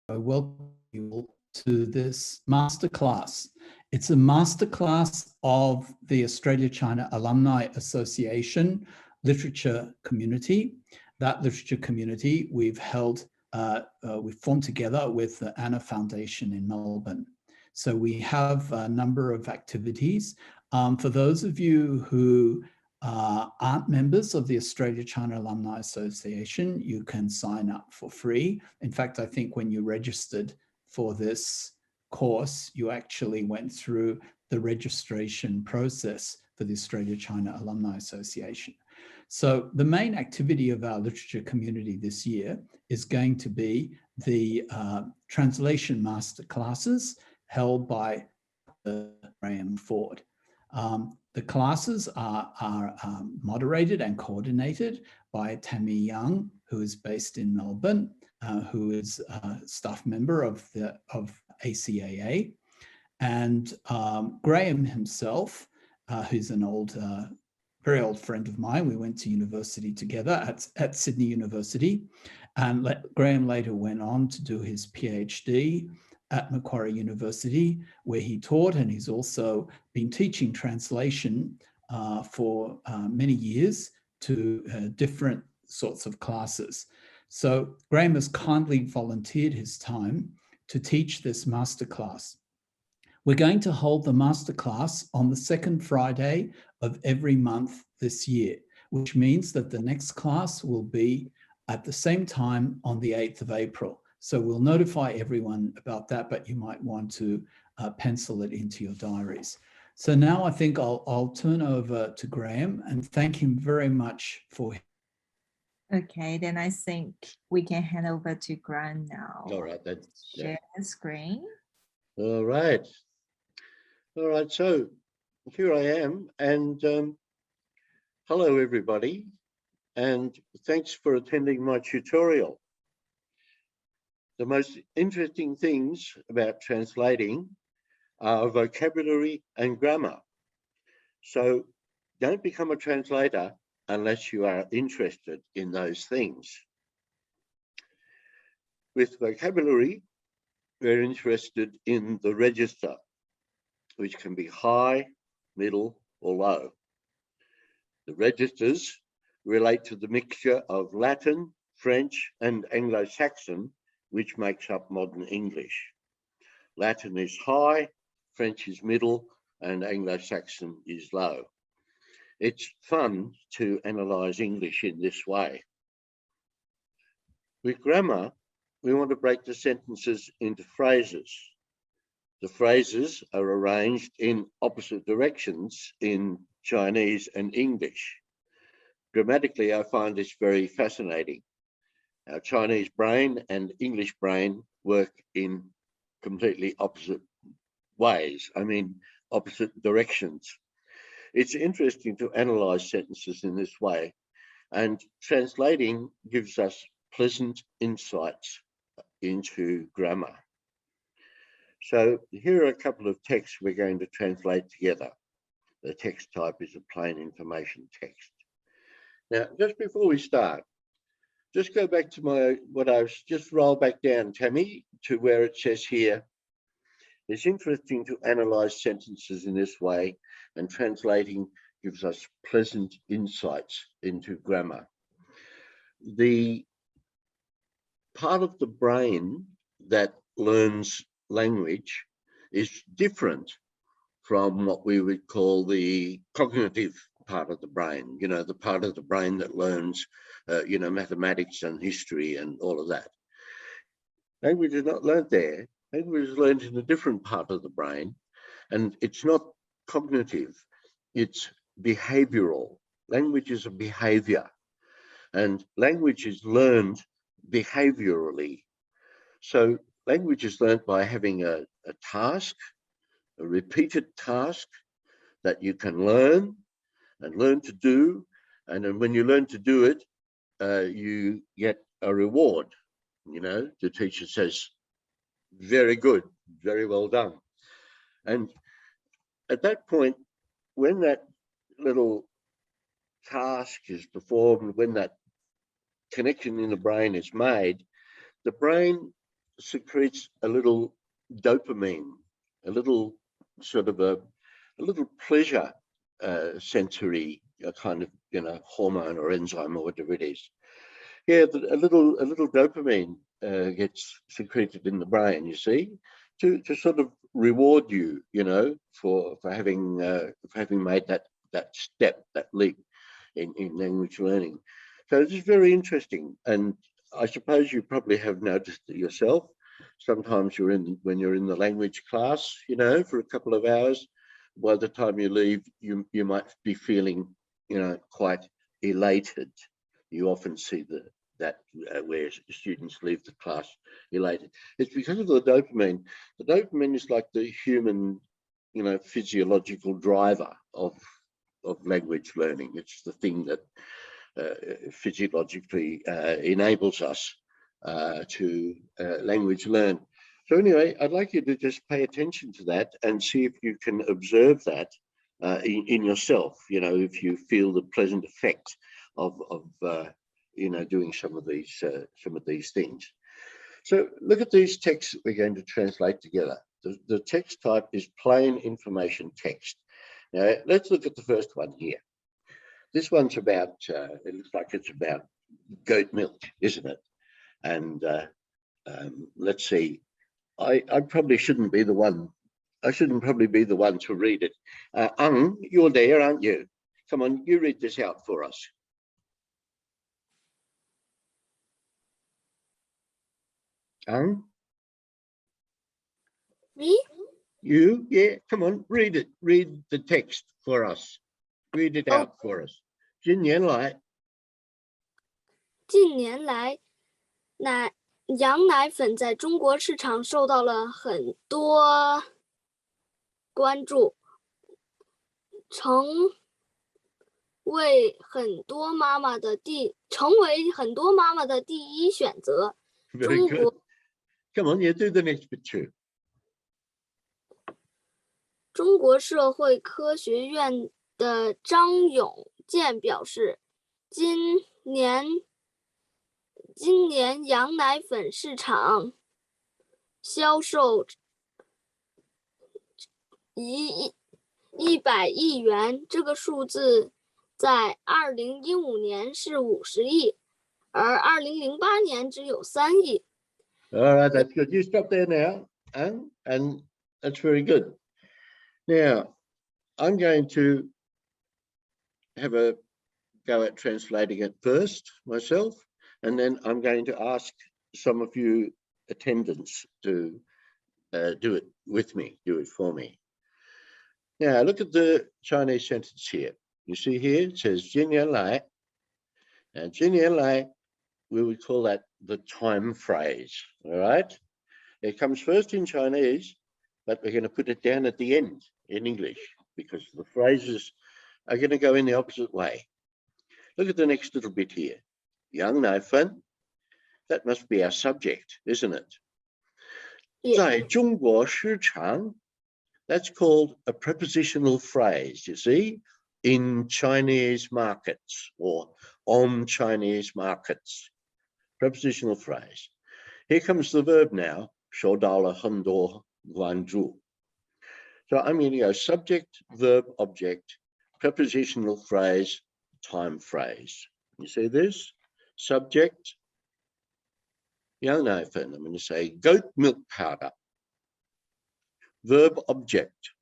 I welcome you all to this masterclass. It's a masterclass of the Australia-China Alumni Association literature community. That literature community we've formed together with the Anna Foundation in Melbourne. So we have a number of activities. For those of you who aren't members of the Australia-China Alumni Association, you can sign up for free. In fact, I think when you registered for this course, you actually went through the registration process for the Australia-China Alumni Association. So the main activity of our literature community this year is going to be the translation masterclasses held by Graham Ford. The classes are moderated and coordinated by Tammy Young, who is based in Melbourne, who is a staff member of ACAA, and Graham himself, who's an very old friend of mine. We went to university together at Sydney University, and Graham later went on to do his PhD at Macquarie University, where he taught, and he's also been teaching translation for many years to different sorts of classes. So Graham has kindly volunteered his time to teach this masterclass. We're going to hold the masterclass on the second Friday of every month this year, which means that the next class will be at the same time on the 8th of April. So we'll notify everyone about that, but you might want to pencil it into your diaries. So now I think I'll turn over to Graham and thank him very much for. Okay, then I think we can hand over to Graham now. All right, share the screen. All right. All right, so here I am, and hello everybody, and thanks for attending my tutorial. The most interesting things about translating are vocabulary and grammar. So don't become a translator unless you are interested in those things. With vocabulary, we're interested in the register, which can be high, middle, or low. The registers relate to the mixture of Latin, French, and Anglo-Saxon, which makes up modern English. Latin is high, French is middle, and Anglo-Saxon is low. It's fun to analyse English in this way. With grammar, we want to break the sentences into phrases. The phrases are arranged in opposite directions in Chinese and English. Grammatically, I find this very fascinating. Our Chinese brain and English brain work in completely opposite ways, opposite directions. It's interesting to analyse sentences in this way, and translating gives us pleasant insights into grammar. So here are a couple of texts we're going to translate together. The text type is a plain information text. Now, just before we start, just go back to just roll back down, Tammy, to where it says here, it's interesting to analyse sentences in this way, and translating gives us pleasant insights into grammar. The part of the brain that learns language is different from what we would call the cognitive part of the brain, the part of the brain that learns, mathematics and history and all of that. Language is not learned there. Language is learned in a different part of the brain, and it's not cognitive, it's behavioral. Language is a behavior, and language is learned behaviorally. So language is learned by having a task, a repeated task that you can learn to do. And then when you learn to do it, you get a reward. The teacher says, very good, very well done. And at that point, when that little task is performed, when that connection in the brain is made, the brain secretes a little dopamine, a little sort of a little pleasure sensory kind of, you know, hormone or enzyme or whatever it is. Yeah, a little dopamine gets secreted in the brain, you see, to sort of reward you, you know, for having made that step, that leap in language learning. So this is very interesting, and I suppose you probably have noticed it yourself. Sometimes when you're in the language class, you know, for a couple of hours, by the time you leave, you might be feeling, you know, quite elated. You often see that where students leave the class elated. It's because of the dopamine. The dopamine is like the human, you know, physiological driver of language learning. It's the thing that physiologically enables us to language learn. So anyway, I'd like you to just pay attention to that and see if you can observe that in yourself, you know, if you feel the pleasant effect of you know, doing some of these things. So look at these texts that we're going to translate together. The text type is plain information text. Now, let's look at the first one here. This one's about, it looks like it's about goat milk, isn't it? And let's see, I probably shouldn't be the one. I shouldn't probably be the one to read it. You're there, aren't you? Come on, you read this out for us. Me? You? Yeah, come on, read it. Read the text for us. Read it out for us. 近年来羊奶粉在中国市场受到了很多关注，成为很多妈妈的第一选择。 Very good. Come on, you do the next bit too. 中国社会科学院的张永健表示，今年羊奶粉市场销售100亿元，这个数字在2015年是50亿，而2008年只有3亿。 All right, that's good. You stop there now, and that's very good. Now, I'm going to have a go at translating it first myself, and then I'm going to ask some of you attendants to do it with me, do it for me. Now, look at the Chinese sentence here. You see here, it says 近年来, and 近年来, we would call that the time phrase, all right? It comes first in Chinese, but we're going to put it down at the end in English because the phrases are going to go in the opposite way. Look at the next little bit here. 羊奶粉, that must be our subject, isn't it? 在中国市场, that's called a prepositional phrase, you see, in Chinese markets or on Chinese markets. Prepositional phrase. Here comes the verb now, 受到了很多关注. So I'm going to go subject, verb, object, prepositional phrase, time phrase. You see this? Subject, 羊奶粉. I'm going to say goat milk powder. Verb, object.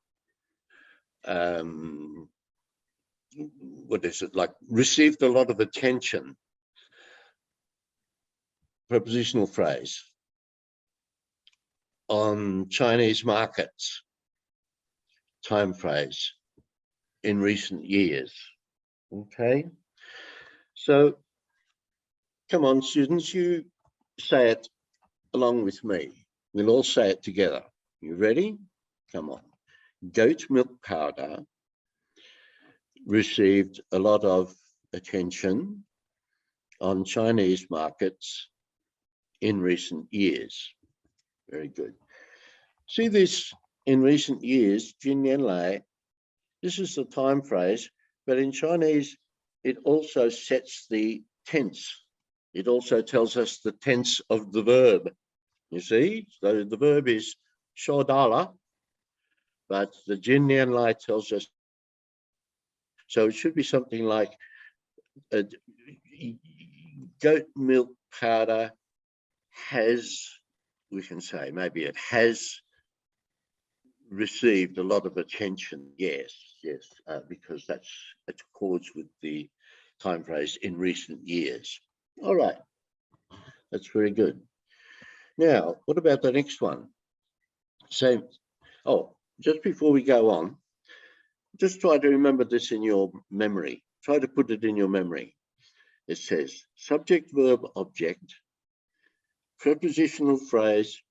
What is it like? Received a lot of attention. Prepositional phrase. On Chinese markets. Time phrase. In recent years. Okay. So, come on, students, you say it along with me. We'll all say it together. You ready? Come on. Goat milk powder received a lot of attention on Chinese markets in recent years. Very good. See this in recent years, 近年来, this is the time phrase, but in Chinese, it also sets the tense. It also tells us the tense of the verb. You see, so the verb is 收到了, but the 今年来 tells us, so it should be something like goat milk powder has, we can say, maybe it has received a lot of attention. Yes, because it accords with the time phrase in recent years. All right, that's very good. Now, what about the next one? Same. Oh, just before we go on, just try to remember this in your memory. Try to put it in your memory. It says subject, verb, object, prepositional phrase,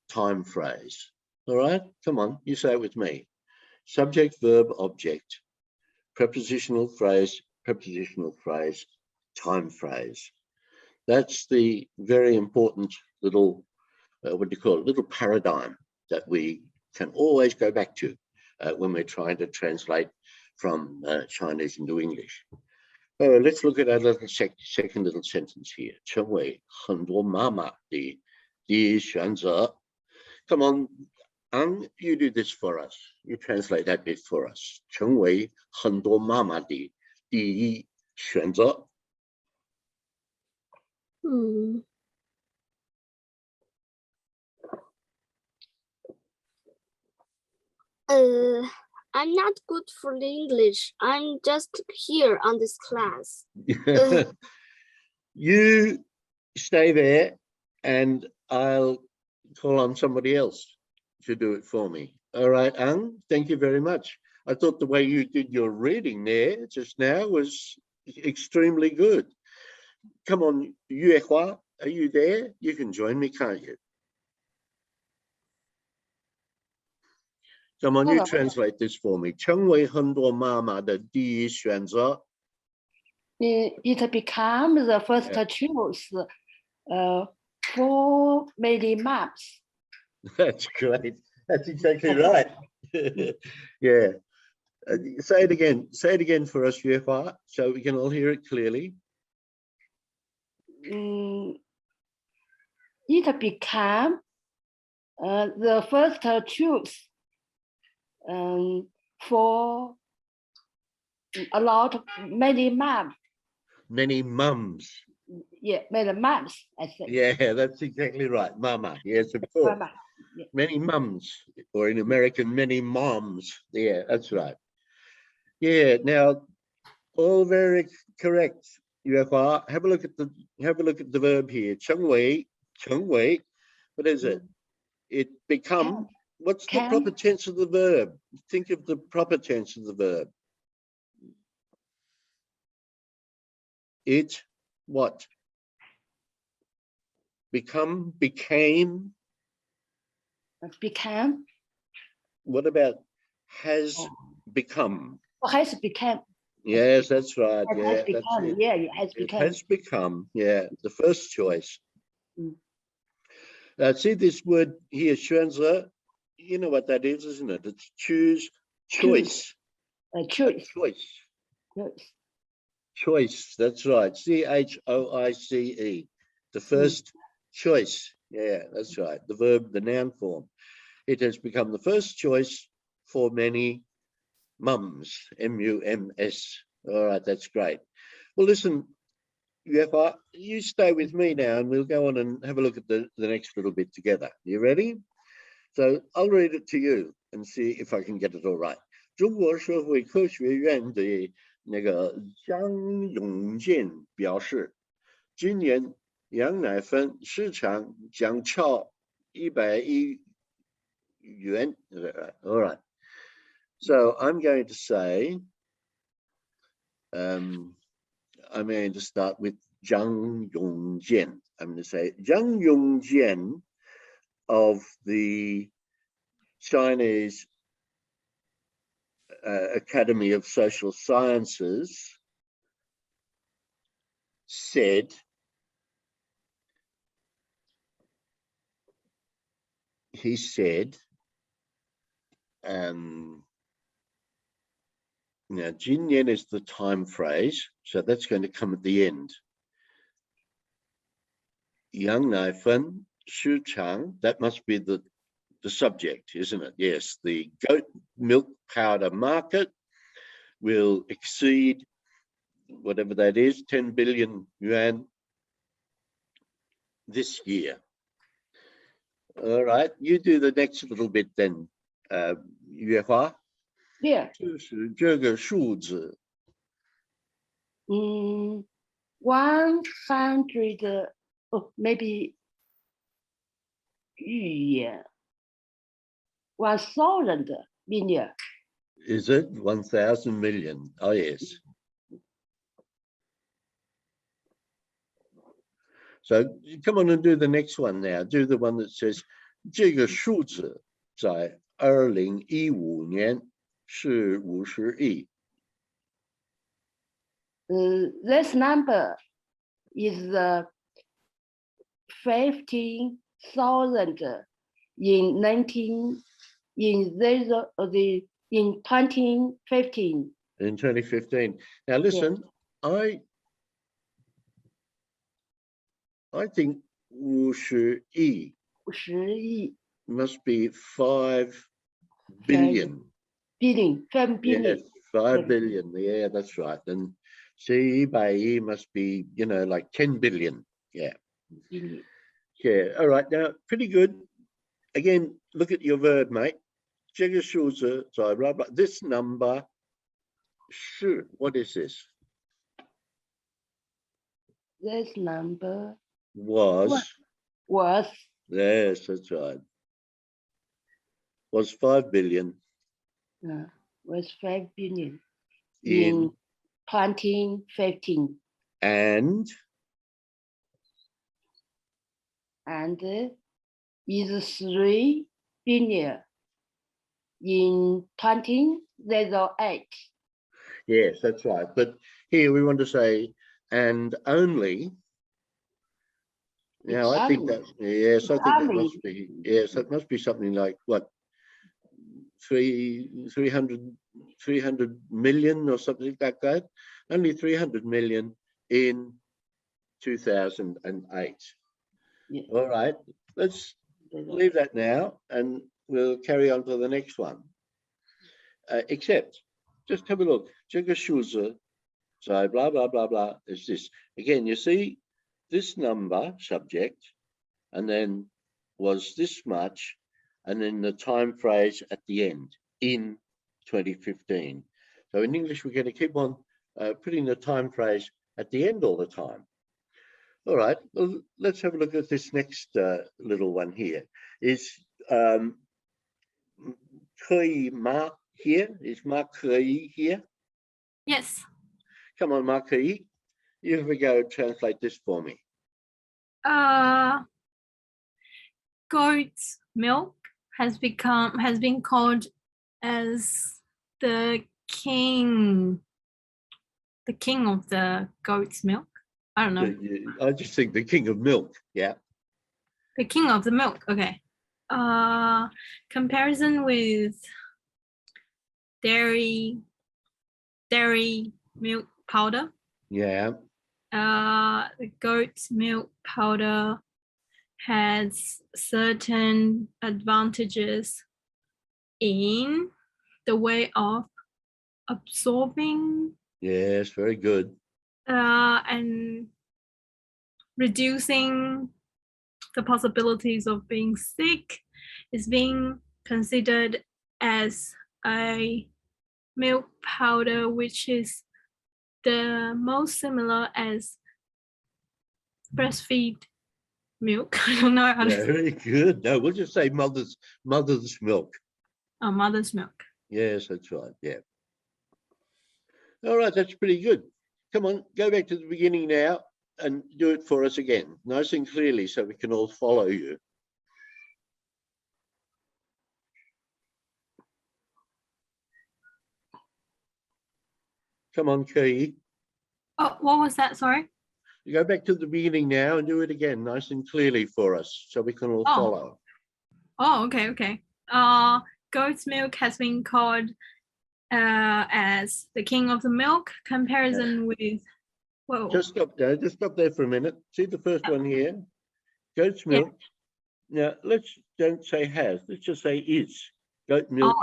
time phrase. All right, come on, you say it with me. Subject, verb, object, prepositional phrase, time phrase. That's the very important little, what do you call it, little paradigm that we can always go back to when we're trying to translate from Chinese into English. Let's look at our little second little sentence here. 成为很多妈妈的第一选择. Come on, you do this for us. You translate that bit for us. 成为很多妈妈的第一选择. I'm not good for the English. I'm just here on this class. You stay there and I'll call on somebody else to do it for me. All right, Ang, thank you very much. I thought the way you did your reading there just now was extremely good. Come on, Yue Hua, are you there? You can join me, can't you? Come on, you translate this for me. 成为很多妈妈的第一选择. It becomes the first choice for many moms. That's great. That's exactly right. Yeah. Say it again. Say it again for us, Yue Hua, so we can all hear it clearly. It becomes the first choice for a lot of many moms. Many mums. Yeah, many moms, I think. Yeah, that's exactly right. Mama. Yes, of course. Mama. Yeah. Many mums, or in American, many moms. Yeah, that's right. Yeah. Now, all very correct. Yue Hua. Have a look at the verb here. 成为. What is it? It become. What's the proper tense of the verb? Think of the proper tense of the verb. It, what? Become, became. Became. What about has become? Oh, has become. Yes, that's right. It Yeah, has that's become. it. Yeah, it has become. It has become. Yeah, the first choice. See this word here, 选择. You know what that is, isn't it? It's choose, choice. Choice. Choice, that's right. CHOICE, the first choice. Yeah, that's right. The verb, the noun form. It has become the first choice for many mums, M-U-M-S. All right, that's great. Well, listen, you stay with me now and we'll go on and have a look at the next little bit together. You ready? So I'll read it to you and see if I can get it all right. 中国社会科学院的那个张永健表示，今年羊奶粉市场将超100亿元. All right. So I'm going to say, I'm going to start with Zhang Yongjian. I'm going to say Zhang Yongjian of the Chinese Academy of Social Sciences said now 今年 is the time phrase, so that's going to come at the end. 羊奶粉市场, that must be the subject, isn't it? Yes, the goat milk powder market will exceed whatever that is, 10 billion yuan this year. All right, you do the next little bit then, Yue Hua. Here, 就是这个数字 100, oh, maybe 1,000 million. Is it 1,000 million? Oh, yes. So come on and do the next one now. Do the one that says 这个数字在2015年是50亿. This number is 15,000 in 2015. In 2015. Now listen, I think 50亿 50亿 must be 5 billion. 5 billion. Yes, 5 billion. Yeah, that's right. And see, 100亿 must be, you know, like 10 billion. Yeah. Yeah. All right. Now, pretty good. Again, look at your verb, mate. 这个数字在 blah blah. This number, sure. What is this? This number Was. Yes, that's right. Was 5 billion. Was 5 billion In 2015. And is 3 billion in 2008. yes, that's right. But here we want to say and only. Now I think that, yes, I think that must be, yes, that must be something like what, 300 million or something like that. Only 300 million in 2008. Yeah. All right, let's leave that now and we'll carry on to the next one. Except, just have a look. 这个数字在 blah, blah, blah, blah, is this. Again, you see this number, subject, and then was this much, and then the time phrase at the end, in 2015. So in English, we're going to keep on putting the time phrase at the end all the time. All right, well, let's have a look at this next little one here. Is 可以吗 here? Is 吗可以 here? Yes. Come on, 吗可以? You have a go translate this for me. Goat's milk has been called as the king of the goat's milk. I don't know. I just think the king of milk. Yeah. The king of the milk. Okay. Comparison with dairy milk powder. Yeah. The goat's milk powder has certain advantages in the way of absorbing. Yes, very good. And reducing the possibilities of being sick is being considered as a milk powder which is the most similar as breastfeed milk. I don't know how to say. Very good. No, we'll just say mother's milk. Oh, mother's milk. Yes, that's right. Yeah. All right, that's pretty good. Come on, go back to the beginning now and do it for us again, nice and clearly so we can all follow you. Come on, Kei. Oh, what was that? Sorry. You go back to the beginning now and do it again, nice and clearly for us so we can all follow. Oh, okay, okay. Goat's milk has been called as the king of the milk. Comparison with, whoa. Just stop there for a minute. See the first one here? Goat's Yeah. milk. Now, don't say has, let's just say is. Goat milk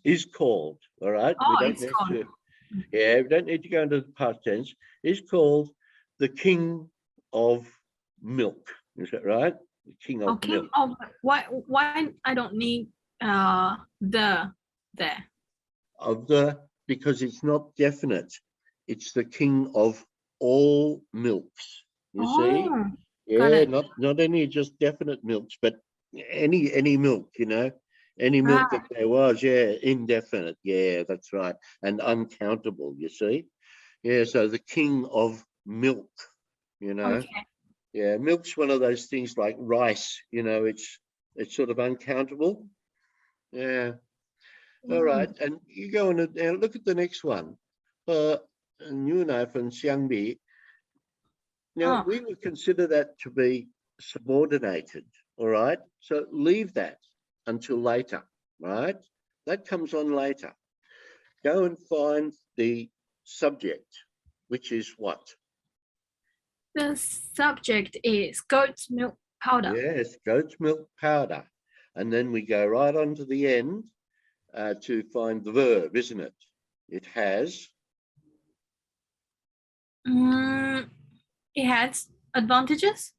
is called, all right? Oh, we don't it's need called. to, yeah, we don't need to go into the past tense. Is called the king of milk. Is that right? The king of Okay. milk. Oh, why I don't need the there? Because it's not definite. It's the king of all milks. You see? Oh, got Yeah, it. not any just definite milks, but any milk, you know, any milk that there was, yeah, indefinite, yeah, that's right, and uncountable, you see. Yeah, so the king of milk, you know. Okay. Yeah, milk's one of those things like rice, you know, it's sort of uncountable. Yeah. All right, and you go on and look at the next one. New knife and Xiangbi. Now, we would consider that to be subordinated, all right? So leave that until later, right? That comes on later. Go and find the subject, which is what? The subject is goat's milk powder. Yes, goat's milk powder. And then we go right on to the end to find the verb, isn't it? It has. It has advantages.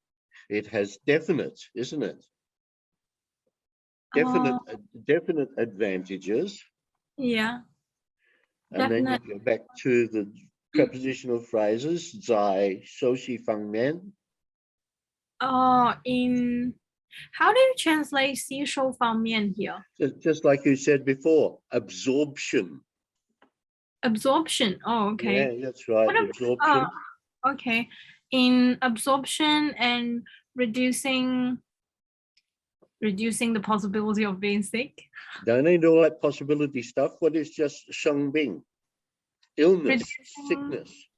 It has definite, isn't it? Definite advantages. Yeah. And then you go back to the prepositional phrases, 在休息方面. How do you translate 吸收方面 here? Just like you said before, absorption. Absorption. Oh, okay. Yeah, that's right. Absorption. Okay. In absorption and reducing the possibility of being sick. Don't need all that possibility stuff. What is just 生病? Illness, sickness.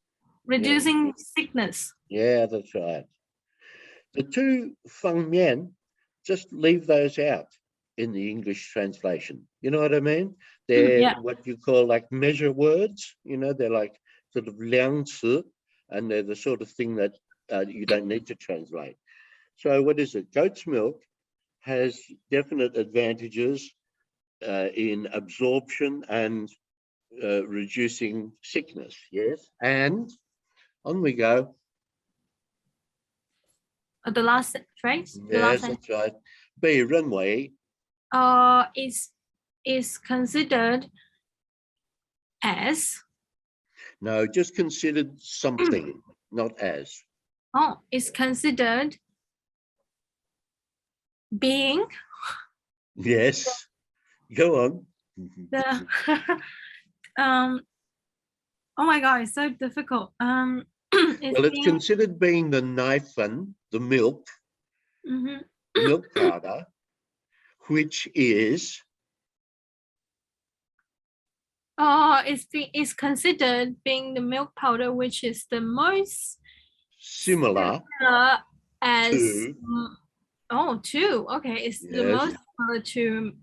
Reducing sickness. Yeah, that's right. The two 方面, just leave those out in the English translation. You know what I mean? They're what you call like measure words. You know, they're like sort of 量词, and they're the sort of thing that you don't need to translate. So what is it? Goat's milk has definite advantages in absorption and reducing sickness. Yes, and on we go. The last phrase. Yes, that's right. 被认为 is considered as. No, just considered something, not as. Oh, is considered being. Yes, go on. The oh my god, it's so difficult. Well, it's considered being the knifen, the milk, milk powder, which is is considered being the milk powder, which is the most similar as to, okay, it's the most similar to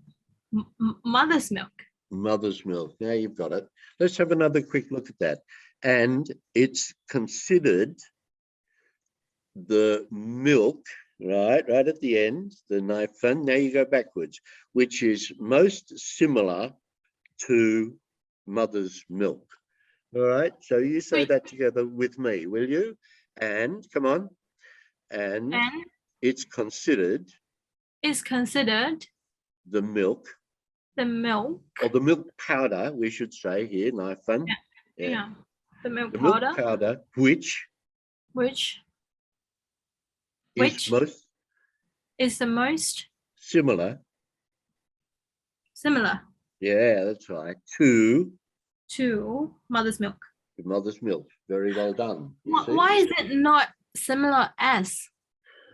mother's milk. Mother's milk. Now you've got it. Let's have another quick look at that. And it's considered the milk, right at the end, the knifen. Now you go backwards, which is most similar to mother's milk. All right, so you say that together with me, will you? And come on. And it's considered the milk, or the milk powder, we should say here, knifen. Yeah. The milk powder, which is the most similar. Yeah, that's right. To mother's milk. Mother's milk. Very well done. Why is it not similar as?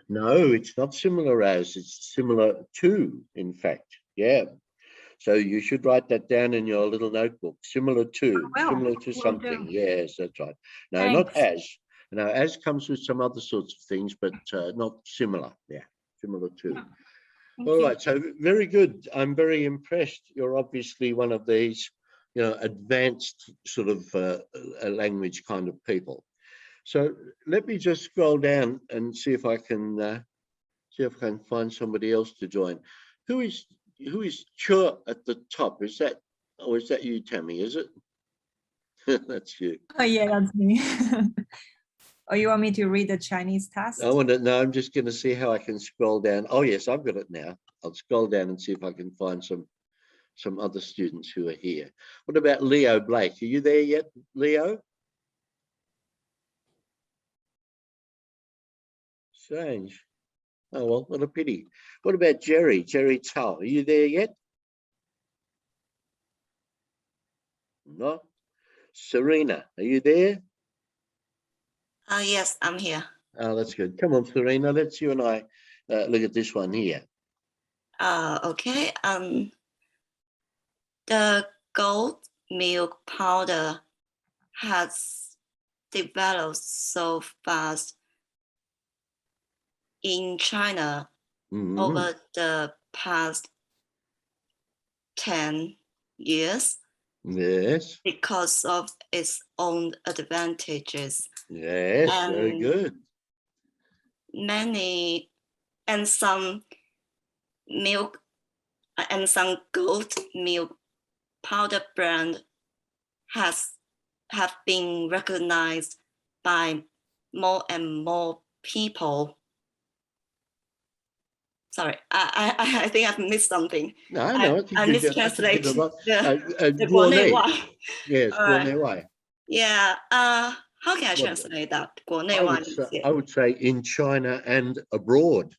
No, it's not similar as, it's similar to, in fact. Yeah. So you should write that down in your little notebook. Similar to something. Yes, that's right. No, Thanks. not as. Now, as comes with some other sorts of things, but not similar. Yeah, similar to. All right, so very good. I'm very impressed. You're obviously one of these, you know, advanced sort of language kind of people. So let me just scroll down and see if I can See if I can find somebody else to join. Who is Chur at the top? Is that you, Tammy? Is it? That's you. Oh, yeah, that's me. Or you want me to read the Chinese test? I want to know. I'm just going to see how I can scroll down. Oh yes, I've got it now. I'll scroll down and see if I can find some other students who are here. What about Leo Blake? Are you there yet, Leo? Strange. Oh well, what a pity. What about Jerry Tao? Are you there yet? No. Serena, are you there? Yes, I'm here. Oh, that's good. Come on, Serena, let's you and I look at this one here. Okay. The goat milk powder has developed so fast in China Mhm. over the past 10 years Yes, because of its own advantages. yes, very good. Many and some milk and some goat milk powder brand have been recognized by more and more people. Sorry, I think I've missed something. No, I mistranslated the Guanei. 国内外. Yes, Guanei Wai. Yeah. How can I translate that? 国内外 I would say in China and abroad.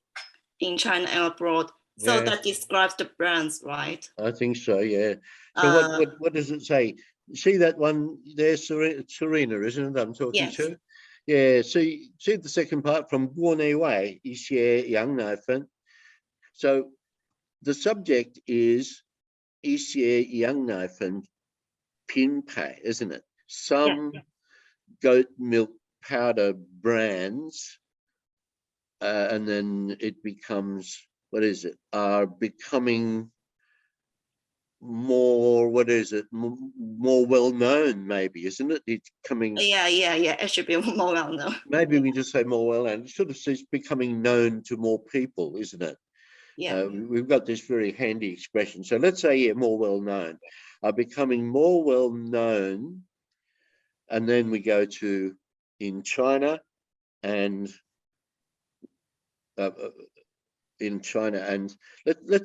in China and abroad. So Yeah. that describes the brands, right? I think so, yeah. So what does it say? See that one there, Serena, isn't it? I'm talking Yes. to. Yeah. See the second part from Guanei Wai, 一些羊奶粉. So the subject is 一些羊奶粉品牌, isn't it? Some goat milk powder brands, and then it becomes, what is it? Are becoming more, what is it? More well known, maybe, isn't it? It's coming. Yeah. It should be more well known. Maybe we just say more well known. It sort of says becoming known to more people, isn't it? Yeah. We've got this very handy expression. So let's say, yeah, more well known. Are becoming more well known. And then we go to in China and let's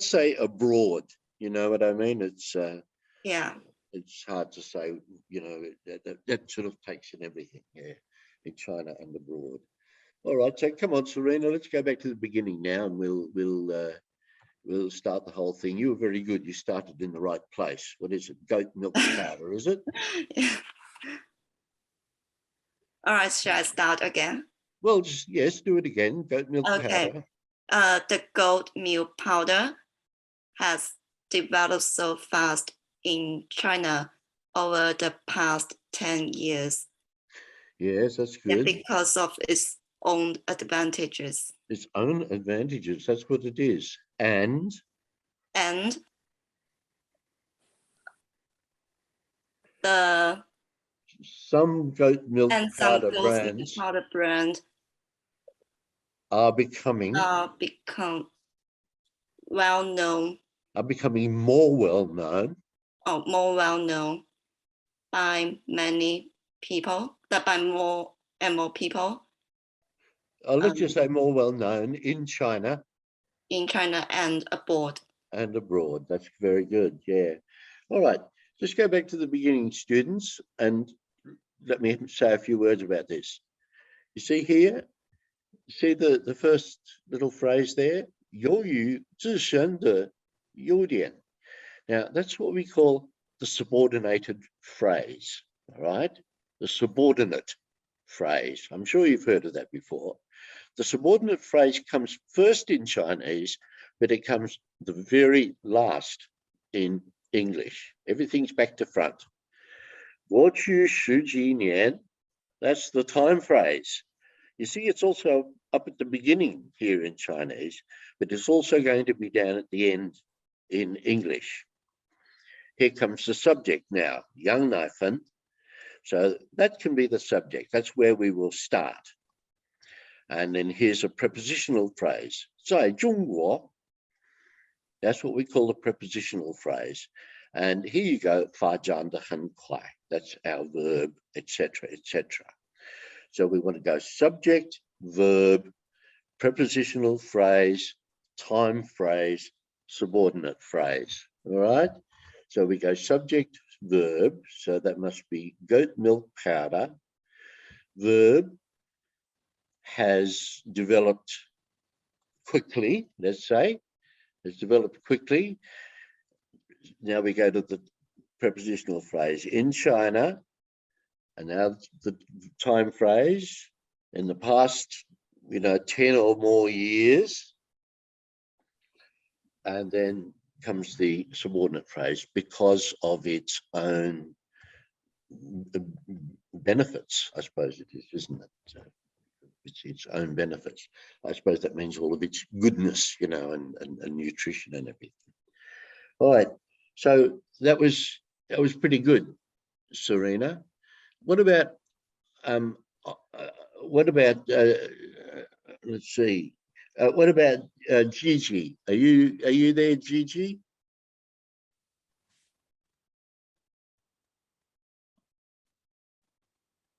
say abroad. You know what I mean? It's it's hard to say. You know, that sort of takes in everything. Yeah, in China and abroad. All right, so come on, Serena. Let's go back to the beginning now, and we'll start the whole thing. You were very good. You started in the right place. What is it? Goat milk powder, is it? All right, should I start again? Well, just, yes, do it again. Goat milk powder. The goat milk powder has developed so fast in China over the past 10 years. Yes, that's good. Because of its own advantages. Its own advantages, that's what it is. And some goat milk powder brands are becoming well known. Are becoming more well known. More well known by many people. By more and more people. Let's just say more well known in China. In China and abroad. And abroad. That's very good. Yeah. All right. Just go back to the beginning, students, and let me say a few words about this. You see here, see the first little phrase there, 由于自身的优点. Now, that's what we call the subordinated phrase, all right? The subordinate phrase. I'm sure you've heard of that before. The subordinate phrase comes first in Chinese, but it comes the very last in English. Everything's back to front. 过去十几年, that's the time phrase. You see, it's also up at the beginning here in Chinese, but it's also going to be down at the end in English. Here comes the subject now, 羊奶粉. So that can be the subject. That's where we will start. And then here's a prepositional phrase. 在中国. That's what we call a prepositional phrase. And here you go, 发展得很快. That's our verb, etc., etc. So we want to go subject, verb, prepositional phrase, time phrase, subordinate phrase. All right. So we go subject, verb. So that must be goat milk powder. Verb has developed quickly, let's say. It's developed quickly. Now we go to the prepositional phrase in China, and now the time phrase in the past, 10 or more years. And then comes the subordinate phrase because of its own benefits, I suppose it is, isn't it? So it's its own benefits. I suppose that means all of its goodness, and nutrition and everything. All right, so that was pretty good, Serena. What about let's see. What about Gigi? Are you there, Gigi?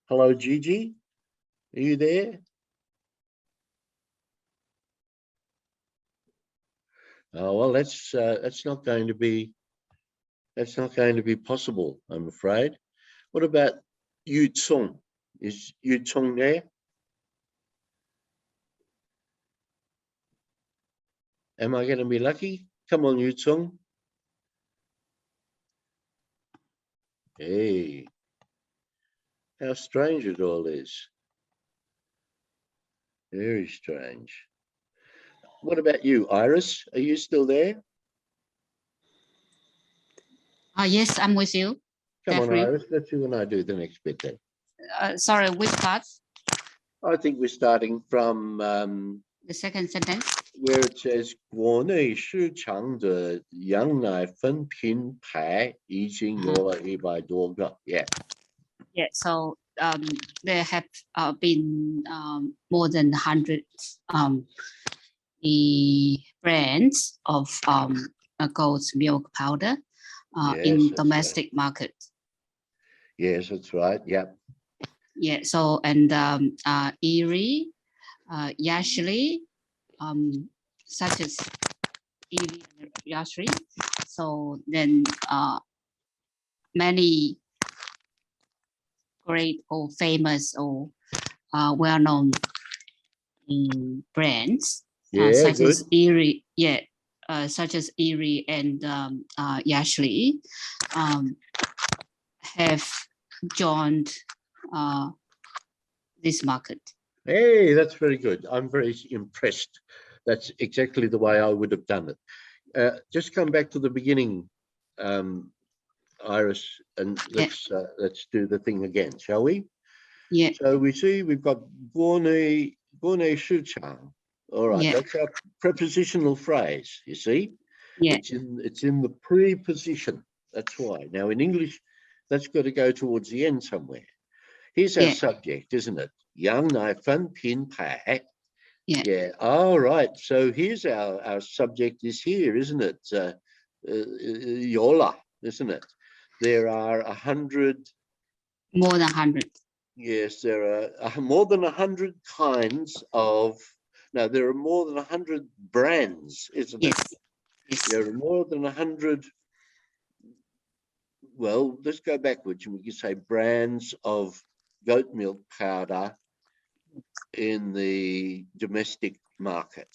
Hello, Gigi. Are you there? Oh well, that's not going to be possible, I'm afraid. What about Yu Tsung? Is Yu Tsung there? Am I going to be lucky? Come on, Yu Tsung. Hey, how strange it all is. Very strange. What about you, Iris? Are you still there? Yes, I'm with you. Come Definitely. on, Iris. Let's see when I do the next bit then. Sorry, which part? I think we're starting from The second sentence. where it says 国内市场的羊奶分品牌已经有了100多个. Yeah. Yeah, so there have been more than 100 the brands of goat's milk powder Yes, in that's domestic market. Yes, that's right. Yep. Yeah, so and Erie, Yashli, such as Erie and Yashli. So then many great or famous or well-known brands, such good. as Erie, such as Erie and Yashli, have joined this market. Hey, that's very good. I'm very impressed. That's exactly the way I would have done it. Just come back to the beginning, Iris, and let's do the thing again, shall we? Yeah. So we see we've got 国内市场. All right, Yeah. that's our prepositional phrase. You see, Yeah. it's in the preposition. That's why. Now in English, that's got to go towards the end somewhere. Here's our subject, isn't it? 羊奶分品牌. Yeah. Yeah. All right. So here's our subject is here, isn't it? Yola, isn't it? There are 100. More than 100. Yes, there are more than 100 kinds of. No, there are more than 100 brands, isn't it? Yes. There are more than 100. Well, let's go backwards, and we can say brands of goat milk powder in the domestic market.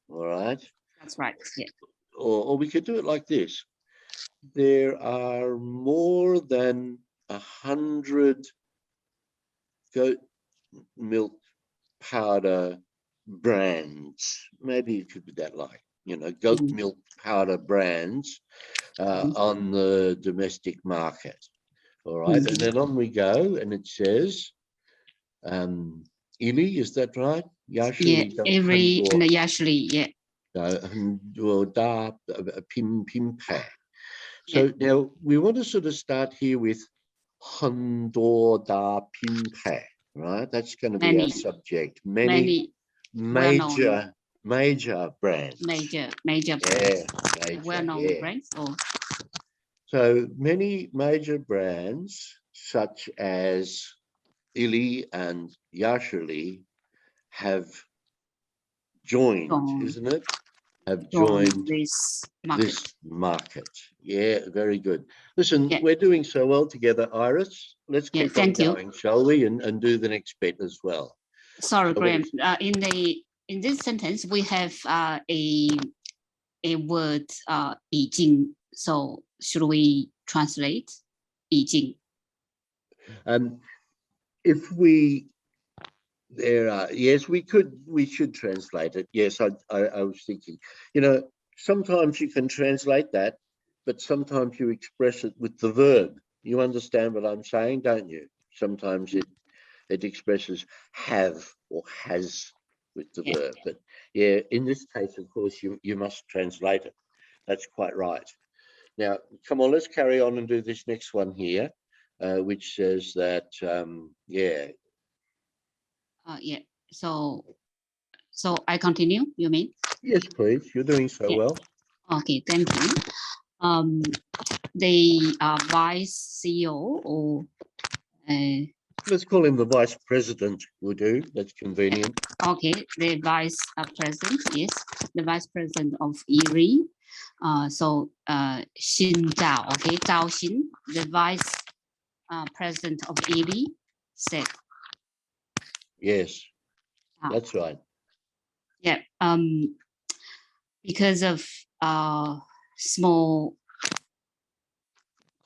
All right. That's right. Yeah. Or we could do it like this. There are more than 100 goat milk powder brands. Maybe it could be that like, goat milk powder brands on the domestic market. All right. And then on we go, and it says, Ili, is that right? Yashli, Yeah, Erie and Yashli, yeah. So now we want to sort of start here with 很多的品牌, right? That's going to be our subject. Many well-known major brands. major Yeah, brands, major, well-known yeah. brands. Or So many major brands such as Illy and Yashili have joined, isn't it? Have joined this market. Yeah, very good. Listen, Yeah. we're doing so well together, Iris. Let's Yeah, keep on thank you. going, shall we? And do the next bit as well. Sorry, So Graham. In this sentence, we have a word 已经. So should we translate 已经? If yes, we should translate it. Yes, I was thinking, sometimes you can translate that, but sometimes you express it with the verb. You understand what I'm saying, don't you? Sometimes it expresses have or has with the verb. But yeah, in this case, of course, you must translate it. That's quite right. Now, come on, let's carry on and do this next one here, which says that, yeah. Yeah. So I continue, you mean? Yes, please. You're doing so well. Okay, thank you. The vice CEO or let's call him the vice president, will do. That's convenient. Okay, the vice president, yes, the vice president of Erie. So Xin Zhao, okay, Zhao Xin, the vice president of Erie said. Yes, that's right. Yeah, because of small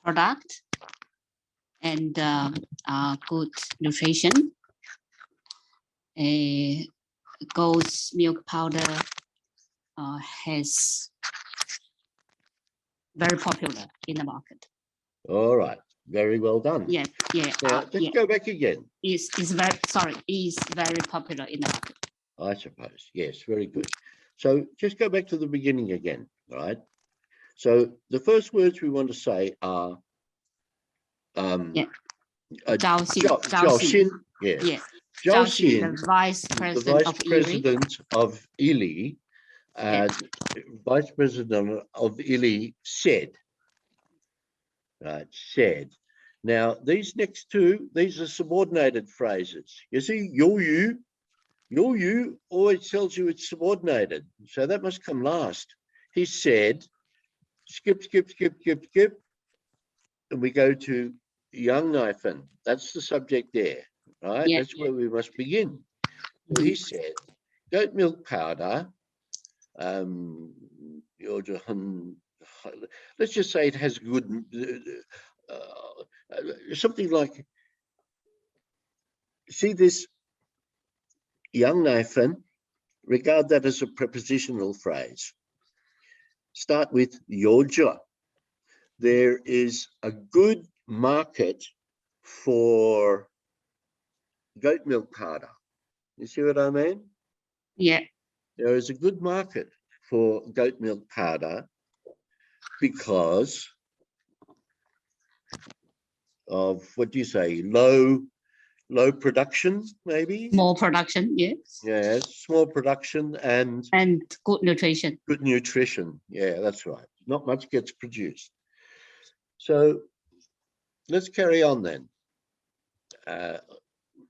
product and good nutrition, goat's milk powder has very popular in the market. All right, very well done. Yeah. Now, let's go back again. Is very popular in the market. I suppose, yes, very good. So just go back to the beginning again, right? So the first words we want to say are Zhao Xin, yes. Yeah. Zhao Xin, the vice president of Illy, vice president of Illy said, right, said. Now, these next two, these are subordinated phrases. You see, you always tells you it's subordinated. So that must come last. He said, skip. And we go to young Nathan. That's the subject there, right? Yeah. That's where we must begin. Well, he said, goat milk powder, let's just say it has good, something like, see this young Nathan, regard that as a prepositional phrase. Start with yoja. There is a good market for goat milk powder. You see what I mean? Yeah. There is a good market for goat milk powder because of, what do you say, low production, maybe? Small production, yes. Yeah, small production and good nutrition. Good nutrition, yeah, that's right. Not much gets produced. So let's carry on then.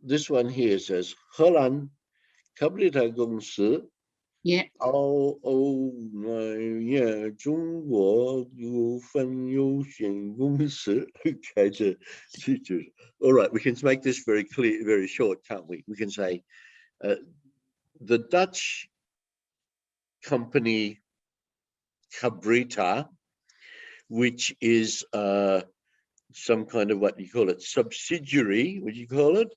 This one here says, 荷兰 Capital 公司 Yeah. 中国有份有限公司开着 All right, we can make this very clear, very short, can't we? We can say the Dutch company Cabrita, which is some kind of, what you call it, subsidiary, would you call it?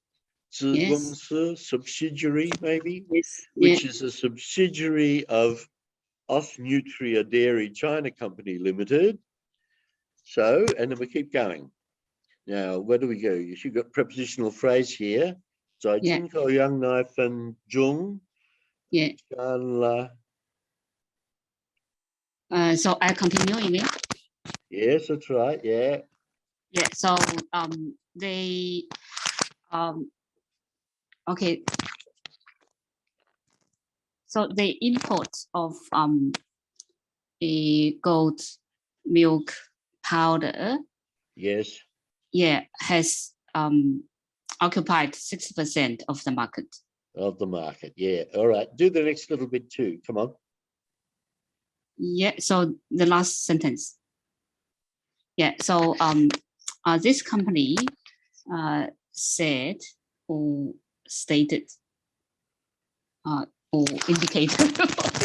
Yes. Subsidiary, maybe, Yes. which is a subsidiary of Nutria Dairy China Company Limited. So, and then we keep going. Now, where do we go? You've got prepositional phrase here. So, Yeah. Yang Knife and Jung. Yeah. So I continue, you mean? Yes, that's right. Yeah. Yeah. So they okay. So the import of a goat milk powder, Yes. yeah, has occupied 60% of the market. Of the market. Yeah. All right. Do the next little bit too. Come on. Yeah, so the last sentence. Yeah, so this company said or stated or indicated.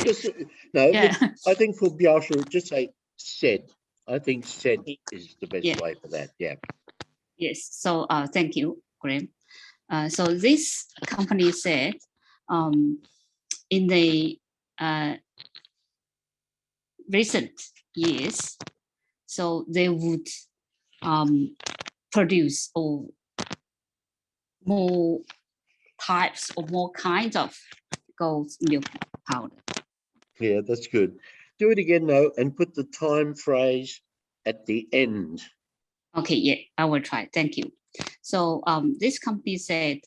Just, no, Yeah. I think for Biaoshu, just say said. I think said is the best Yeah. way for that. Yeah. Yes, so thank you, Graham. So this company said in the recent years, so they would produce or more types or more kinds of goat's milk powder. Yeah, that's good. Do it again though, and put the time phrase at the end. Okay, yeah, I will try. Thank you. So this company said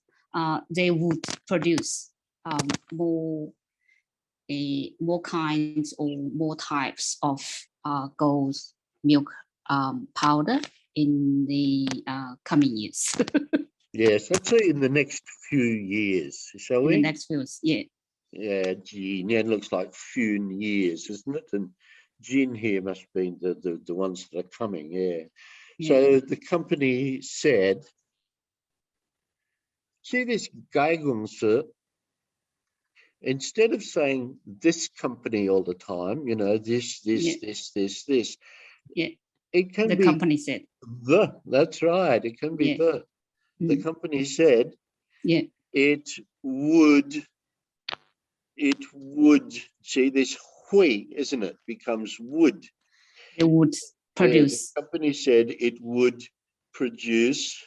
they would produce more kinds or more types of goat's milk powder in the coming years. Yes, let's say in the next few years, shall we? In the next few years, yeah. Yeah, gee, yeah, it looks like few years, isn't it? And Jin here must be the ones that are coming, yeah. So the company said, see this Gaigungse, instead of saying this company all the time, you know, this, Yeah, it can the be company said. that's right, it can be Yeah. the company said Yeah, it would, see this hui, isn't it, becomes would. they would produce. The company said it would produce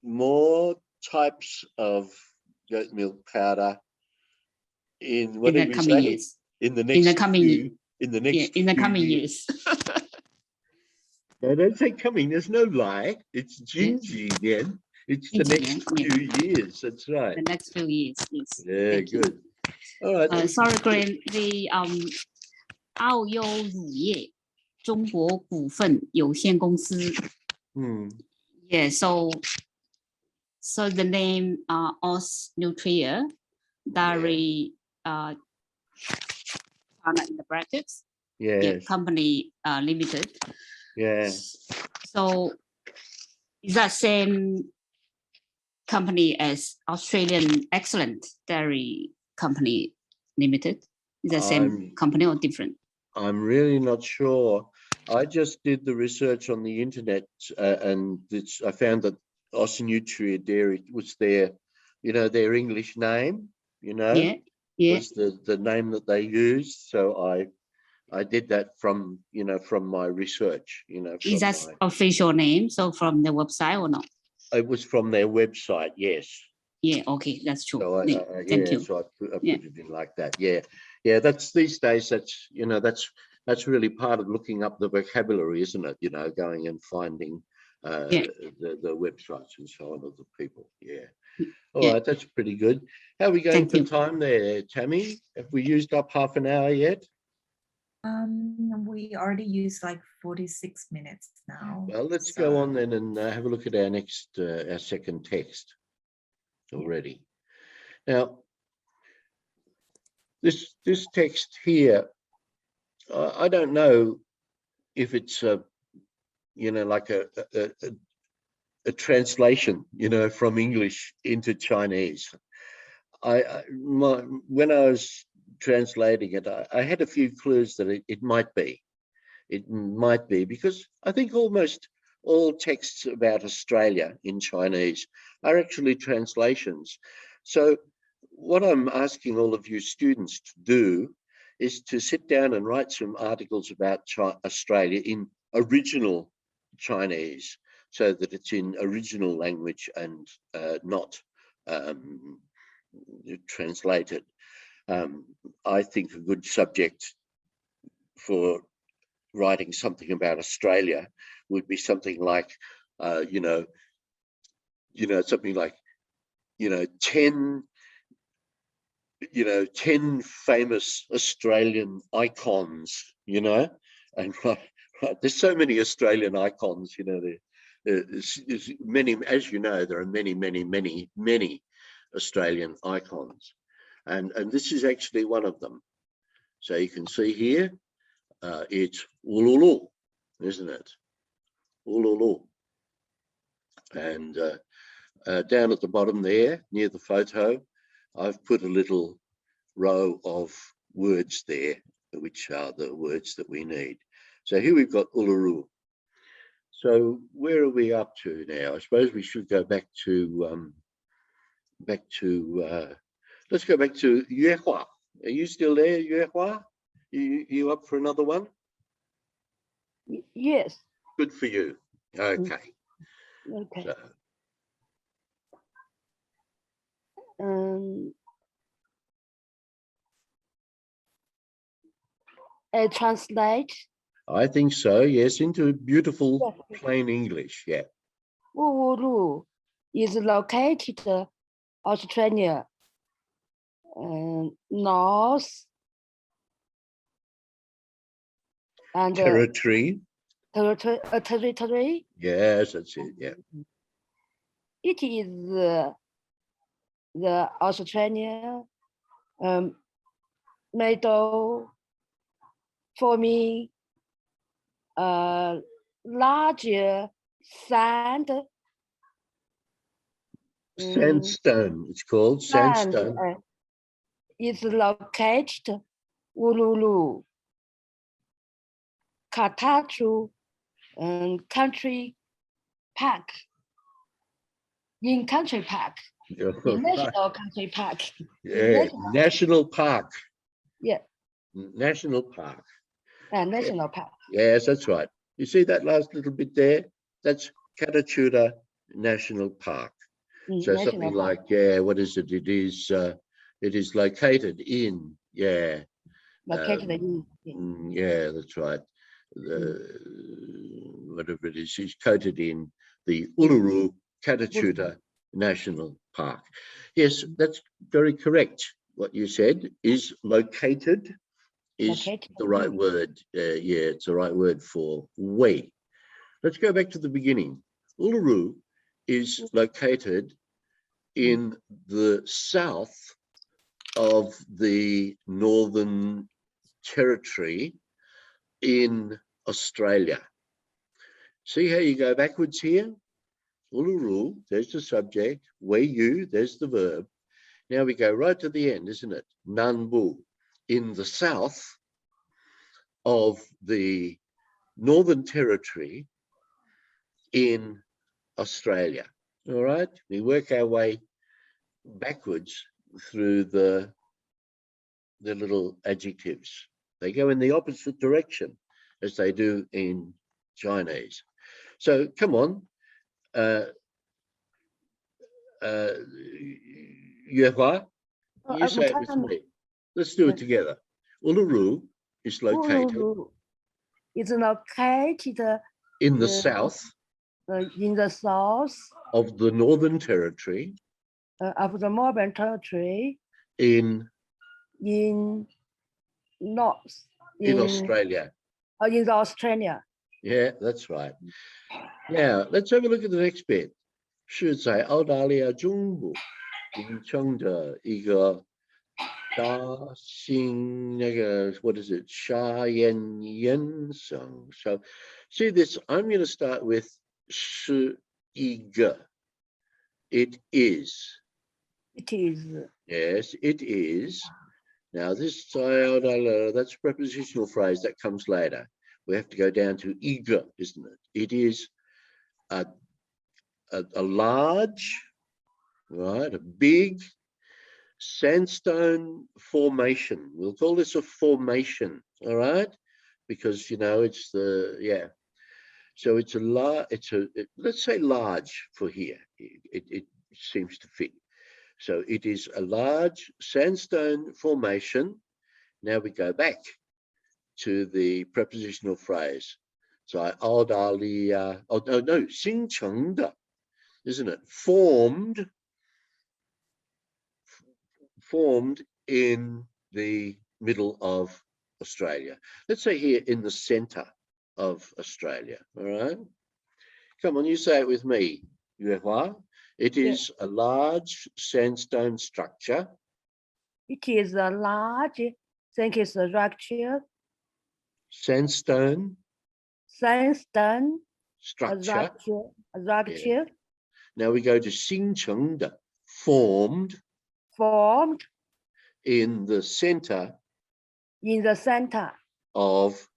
more types of goat milk powder in what in did the we coming say? years. In the next Coming years. No, don't say coming. There's no lie. It's Yeah. Jinji then. It's the next few years. That's right. The next few years. Yes. Yeah, Thank you. good. All right. Sorry, Graham. The 澳优乳业中国股份有限公司. Yeah. So the name Aus Nutria Dairy in the brackets. Yes. Yeah, company limited. Yeah. So is that same company as Australian Excellent Dairy Company Limited? Is that same company or different? I'm really not sure. I just did the research on the internet and I found that Aus Nutria Dairy was their, you know, their English name, you know, was the name that they used. So I did that from, you know, from my research, you know. Is that official name? So from the website or not? It was from their website, yes. Yeah, okay, that's true. So Thank you. So I put it in like that. Yeah, yeah. That's these days. That's, you know, that's really part of looking up the vocabulary, isn't it? You know, going and finding the websites and so on of the people. Yeah. All right, that's pretty good. How are we going for time there, Tammy? Have we used up half an hour yet? We already used like 46 minutes now. Well, let's go on then and have a look at our next, our second text already. Now, this text here, I don't know if it's you know, like a translation, you know, from English into Chinese. When I was translating it, I had a few clues that it might be. It might be, because I think almost all texts about Australia in Chinese are actually translations. So what I'm asking all of you students to do is to sit down and write some articles about Australia in original Chinese, so that it's in original language and not translated. I think a good subject for writing something about Australia would be something like, you know, something like, you know, 10 you know, 10 famous Australian icons, you know, and right, there's so many Australian icons, you know, there's many, as you know, there are many Australian icons, and this is actually one of them. So you can see here, it's Uluru, isn't it? Uluru. And down at the bottom there, near the photo, I've put a little row of words there, which are the words that we need. So here we've got Uluru. So where are we up to now? I suppose we should go back to, let's go back to Yuehua. Are you still there, Yuehua? You up for another one? Yes. Good for you. Okay. Okay. So, Translate. I think so, yes, into beautiful plain English, yeah. Uluru is located Australia, north and Territory. territory. Yes, that's it, yeah. It is the Australia middle forming larger sand. Sandstone, it's called sandstone. Is located Uluru, Katatu, country park. In country park, in national country park. Yeah, national park. Yeah. National park. National park. Yes, that's right. You see that last little bit there? That's Katachuda National Park. So National something park. like, yeah, what is it? It is located in, yeah. Located yeah, that's right. Whatever it is, he's coated in the Uluru Katachuda National Park. Yes, that's very correct. What you said is located is the right word. Yeah, it's the right word for way. Let's go back to the beginning. Uluru is located in the south of the Northern Territory in Australia. See how you go backwards here? Uluru, there's the subject. Wayu, there's the verb. Now we go right to the end, isn't it? Nanbu, in the south of the Northern Territory in Australia. All right, we work our way backwards through the little adjectives. They go in the opposite direction as they do in Chinese. So come on, Yuehua, you say it with me. Let's do it together. Uluru is located. Uluru is located in the south. In the south of the Northern Territory. Of the Northern Territory. In north. In Australia. In Australia. Yeah, that's right. Now, let's have a look at the next bit. 是在澳大利亚中部形成的一个大型那个 what is it? 沙岩岩层. So, see this, I'm going to start with 是一个. It is. It is. Yes, it is. Now this that's a prepositional phrase that comes later. We have to go down to eager, isn't it? It is a large, right, a big sandstone formation. We'll call this a formation, all right? Because, you know, it's the, yeah. So it's let's say large for here. It seems to fit. So it is a large sandstone formation. Now we go back to the prepositional phrase. So Australia, oh no, 形成的, isn't it? Formed in the middle of Australia. Let's say here in the center of Australia, all right? Come on, you say it with me, Yuehua. It is a large sandstone structure. It is a large, think it's a structure, Sandstone sandstone, structure. a structure Now we go to 形成的, formed formed in the center in the center of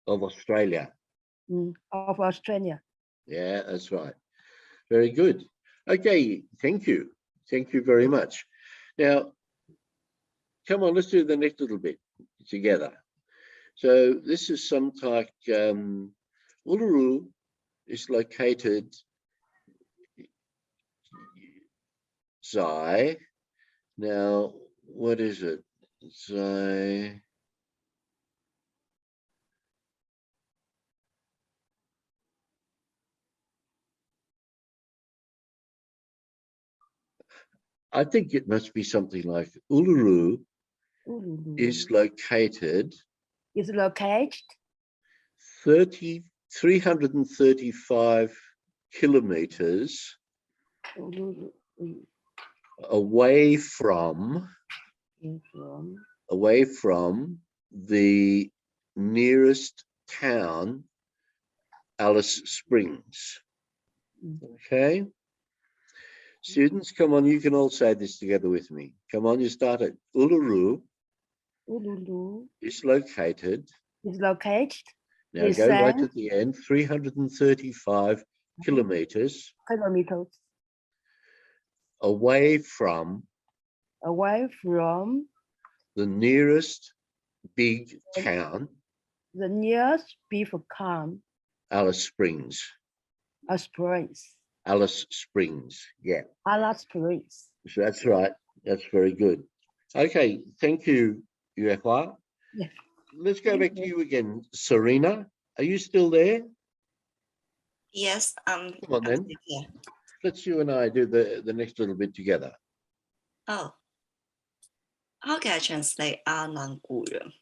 Australia. Of Australia. Yeah, that's right. Very good. Okay, thank you. Thank you very much. Now, come on, let's do the next little bit together. So this is some like Uluru is located Zai. Now, what is it? Zai. I think it must be something like Uluru is located 335 kilometers away from the nearest town, Alice Springs. Okay. Students, come on, you can all say this together with me. Come on, you start it. Uluru is located. Now go right to the end, 335 kilometers away from the nearest big town, the nearest big town, Alice Springs. Alice Springs, yeah. Alice Springs. So that's right. That's very good. Okay, thank you, Yuehua. Yeah. Let's go back to you again, Serena. Are you still there? Yes, Come on then. yeah. Let's you and I do the next little bit together. Oh, how can I translate 阿南古人?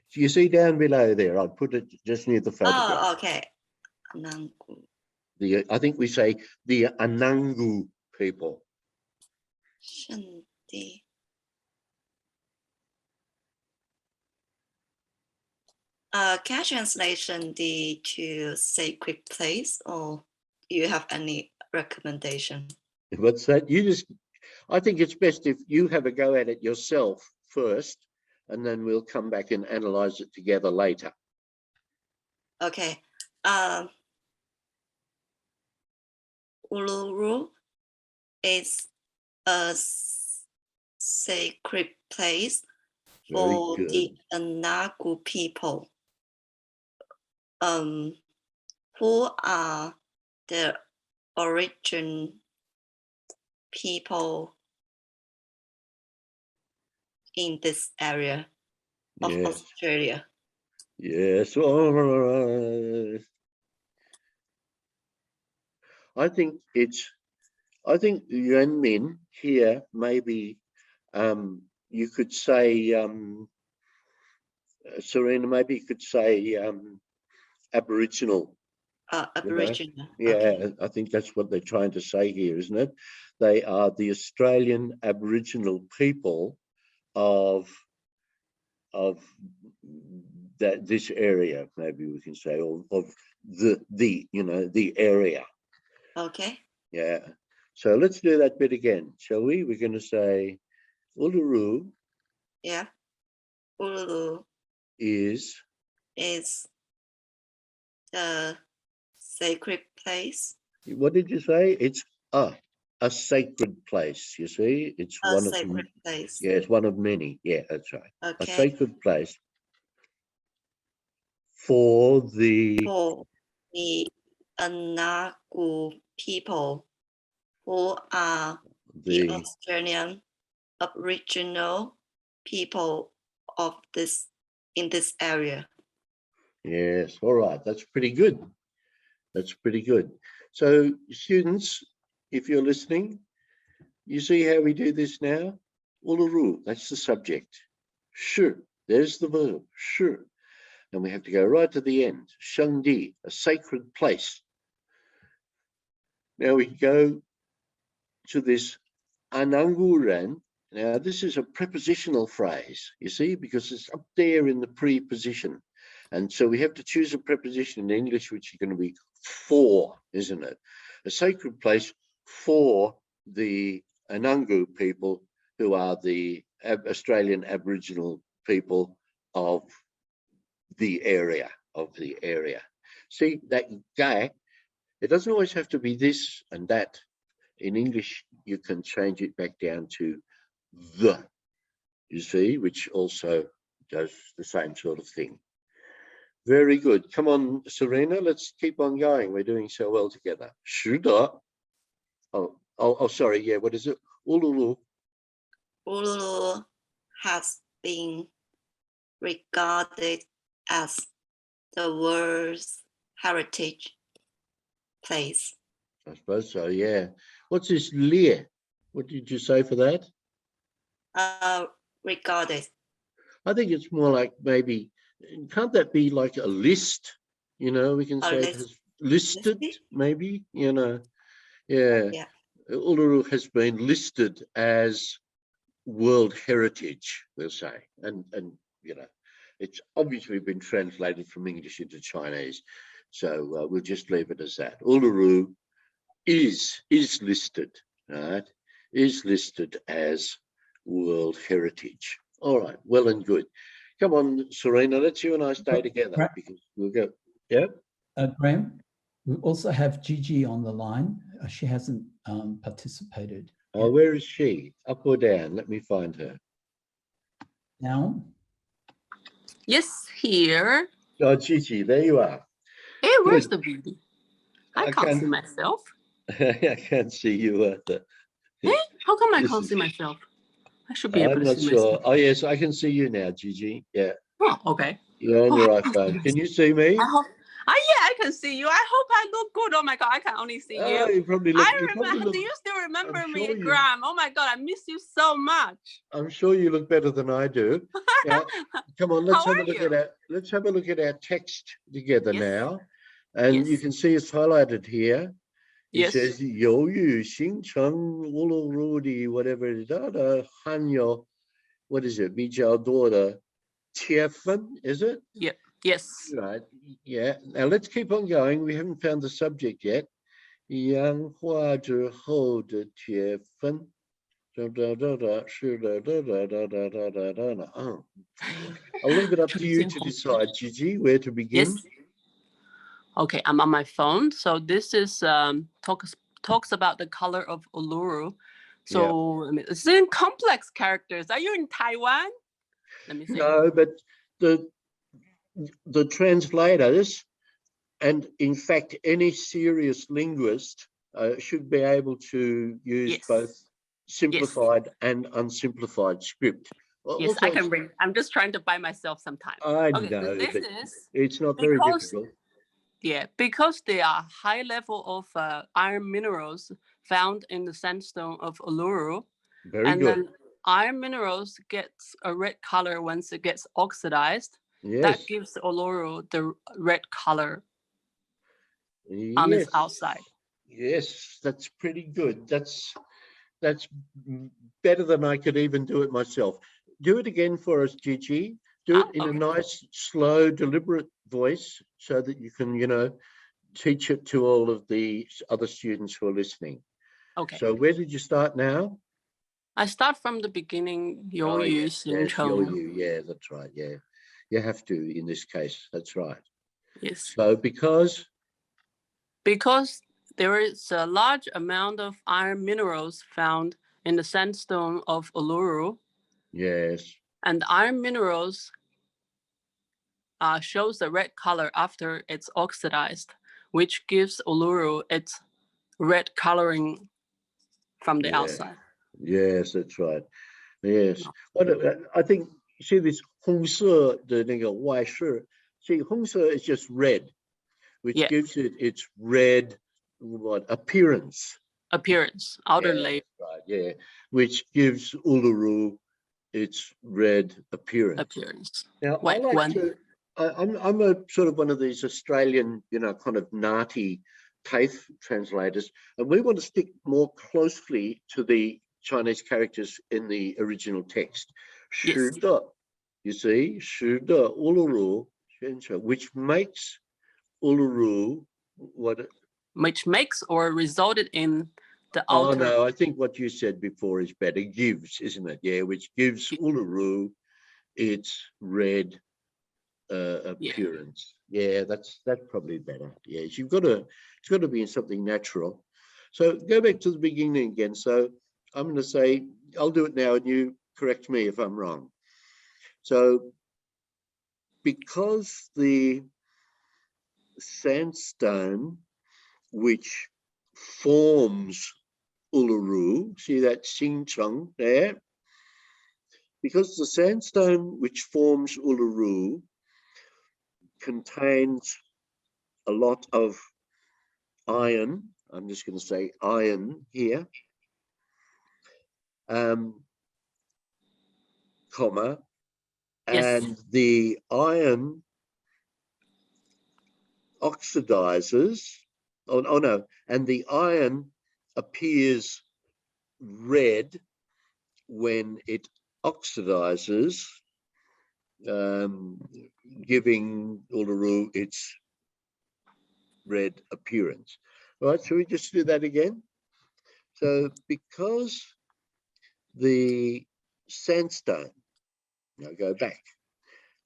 So you see down below there, I'll put it just near the photograph. Oh, okay. 阿南古. I think we say the Anangu people. 圣地. Can I translate 圣地 to sacred place, or you have any recommendation? What's that? I think it's best if you have a go at it yourself first, and then we'll come back and analyze it together later. Okay. Uluru is a sacred place for the Anagu people. Who are the origin people in this area of Australia? Yes. All right. I think Yuan Min here, maybe you could say, Serena, maybe you could say Aboriginal. Aboriginal. Yeah, okay. I think that's what they're trying to say here, isn't it? They are the Australian Aboriginal people of this area, maybe we can say, or of the area. Okay. Yeah. So let's do that bit again, shall we? We're going to say Uluru. Yeah. Uluru is the sacred place. What did you say? It's a sacred place. You see, it's A one sacred of place. yeah, it's one of many. Yeah, that's right. Okay. A sacred place for the Anagu people who are the Australian Aboriginal people of in this area. Yes, all right, that's pretty good. That's pretty good. So students, if you're listening, you see how we do this now? Uluru, that's the subject. Shi, there's the verb, shi. And we have to go right to the end. Shengdi, a sacred place. Now we go to this ananguran. Now this is a prepositional phrase, you see, because it's up there in the preposition. And so we have to choose a preposition in English, which is going to be for, isn't it? A sacred place for the Anangu people, who are the Australian Aboriginal people of the area, See, that guy, it doesn't always have to be this and that. In English, you can change it back down to the, you see, which also does the same sort of thing. Very good. Come on, Serena, let's keep on going. We're doing so well together. Shuda. Oh, sorry. Yeah, what is it? Uluru. Uluru has been regarded as the world's heritage place. I suppose so, yeah. What's this Lie? What did you say for that? Regarded. I think it's more like maybe, can't that be like a list? You know, we can say it has listed, maybe, you know. Yeah. Uluru has been listed as World Heritage, we'll say. And you know, it's obviously been translated from English into Chinese. So we'll just leave it as that. Uluru is listed, right? Is listed as World Heritage. All right, well and good. Come on, Serena, let's you and I stay together because we'll go. Yeah. Graham, we also have Gigi on the line. She hasn't participated. Oh, where is she? Up or down? Let me find her. Down. Yes, here. Oh, Gigi, there you are. Hey, where's the beauty? I can't see myself. I can't see you either. Hey, how come I can't see myself? I should be able to see myself. I'm not sure. Oh, yes, I can see you now, Gigi. Yeah. Oh, okay. You're on your iPhone. Can you see me? Yeah, I can see you. I hope I look good. Oh my God, I can only see you. You probably look, do you still remember me, Graham? Oh my God, I miss you so much. I'm sure you look better than I do. Now, come on, let's have a look at our text together now. And you can see it's highlighted here. It says 由于形成乌鲁鲁的 whatever it is, 含有 what is it? 比较多的切分, is it? Yep. Yes. Right. Yeah. Now let's keep on going. We haven't found the subject yet. 氧化之后的铁分. I'll leave it up to you to decide, Gigi, where to begin. Yes. Okay, I'm on my phone. So this is talks about the color of Uluru. So I mean, it's in complex characters. Are you in Taiwan? Let me see. No, but the translators, and in fact, any serious linguist should be able to use both simplified and unsimplified script. Yes, also, I can read. I'm just trying to buy myself some time. I know, but it's not very difficult. Yeah, because they are high level of iron minerals found in the sandstone of Uluru. Very good. Then iron minerals gets a red color once it gets oxidized. Yes. That gives Uluru the red color on its outside. Yes, that's pretty good. That's better than I could even do it myself. Do it again for us, Gigi. Do it in a nice, slow, deliberate voice so that you can, you know, teach it to all of the other students who are listening. Okay. So where did you start now? I start from the beginning. Yes, yeah, that's right. Yeah, you have to in this case. That's right. Yes. So because there is a large amount of iron minerals found in the sandstone of Uluru. Yes. And iron minerals shows the red color after it's oxidized, which gives Uluru its red coloring from the outside. Yes, that's right. Yes. What I think, see this 红色的那个外饰, see 红色 is just red. which Yeah. gives it its red appearance. Appearance, outer Yeah, layer that's right, yeah, which gives Uluru its red appearance. Now, I white like one. I'm a sort of one of these Australian, kind of NAATI TAFE translators, and we want to stick more closely to the Chinese characters in the original text. Yes. 是的, you see, 是的 Uluru, which makes Uluru what? Which makes or resulted in the Oh outer. no, I think what you said before is better. Gives, isn't it? Yeah, which gives Uluru its red appearance. Yeah, that's probably better. Yeah, it's got to be in something natural. So go back to the beginning again. So I'm going to say, I'll do it now, and you correct me if I'm wrong. So because the sandstone which forms Uluru, see that Xingcheng there? Because the sandstone which forms Uluru contains a lot of iron, I'm just going to say iron here, comma, Yes. and the iron oxidizes, oh no, and the iron appears red when it oxidizes, giving Uluru its red appearance. All right, shall we just do that again? So because the sandstone, now go back,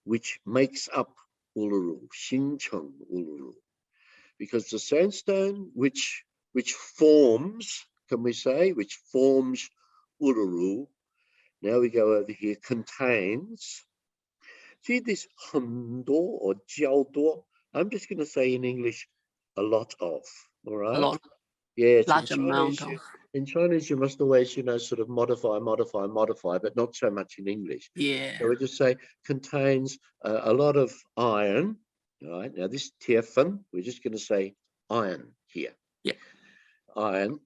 which makes up Uluru, Xingcheng Uluru, because the sandstone which forms, can we say, which forms Uluru, now we go over here, contains, see this 很多 or 较多, I'm just going to say in English, a lot of, all right? A lot. Yeah, Large amount of. in Chinese, you must always, sort of modify, but not so much in English. Yeah. So we just say contains a lot of iron. All right. Now this tiefen, we're just going to say iron here. Yeah. Iron.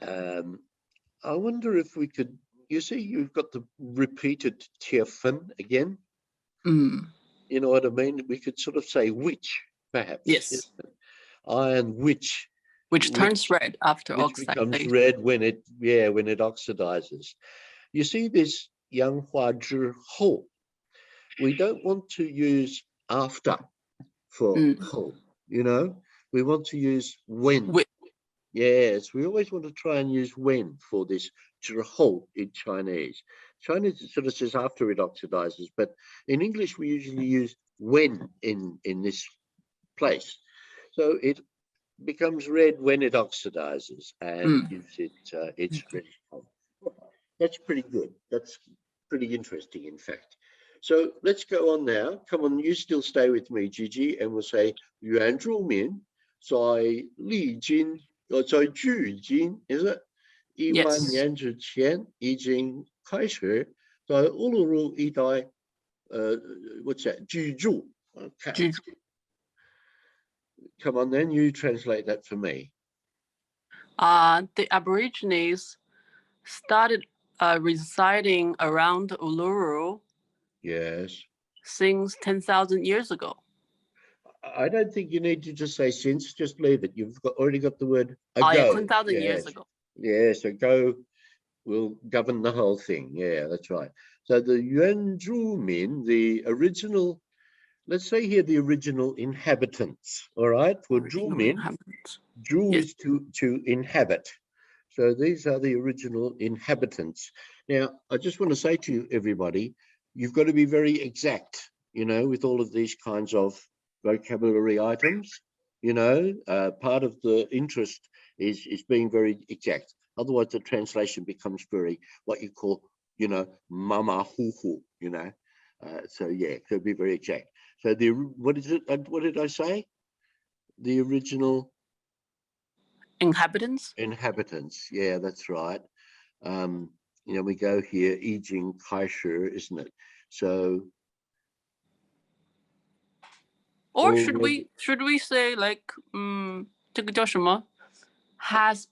I wonder if we could. You see, you've got the repeated tiefen again. Mm. You know what I mean? We could sort of say which, perhaps. Yes. Iron which turns red after which oxidation. becomes red when it oxidizes. You see this yang hua zhi hou. We don't want to use after for hou, we want to use when. Yes, we always want to try and use when for this zhi hou in Chinese. Chinese sort of says after it oxidizes, but in English we usually use when in this place. So it becomes red when it oxidizes and gives it its red color. That's pretty good. That's pretty interesting, in fact. So let's go on now. Come on, you still stay with me, Gigi, and we'll say 原住民在历经在距今 is it 1万年之前已经开始在乌鲁鲁一带what's that 居住 okay. Come on, then you translate that for me. The Aborigines started residing around Uluru. Yes. Since 10,000 years ago. I don't think you need to just say since, just leave it. You've already got the word ago. Oh, yeah, 10,000 years ago. Yeah, so go will govern the whole thing. Yeah, that's right. So the Yuan Zhu Min, the original, let's say here the original inhabitants, all right? For Zhu Min, Zhu is to inhabit. So these are the original inhabitants. Now, I just want to say to everybody, you've got to be very exact, with all of these kinds of vocabulary items. Part of the interest is being very exact. Otherwise, the translation becomes very what you call, mama hoo hoo, so yeah, so be very exact. So what is it? What did I say? The original inhabitants. Inhabitants. Yeah, that's right. We go here, 已经开始, isn't it? So Or Or should we say like 这个叫什么 have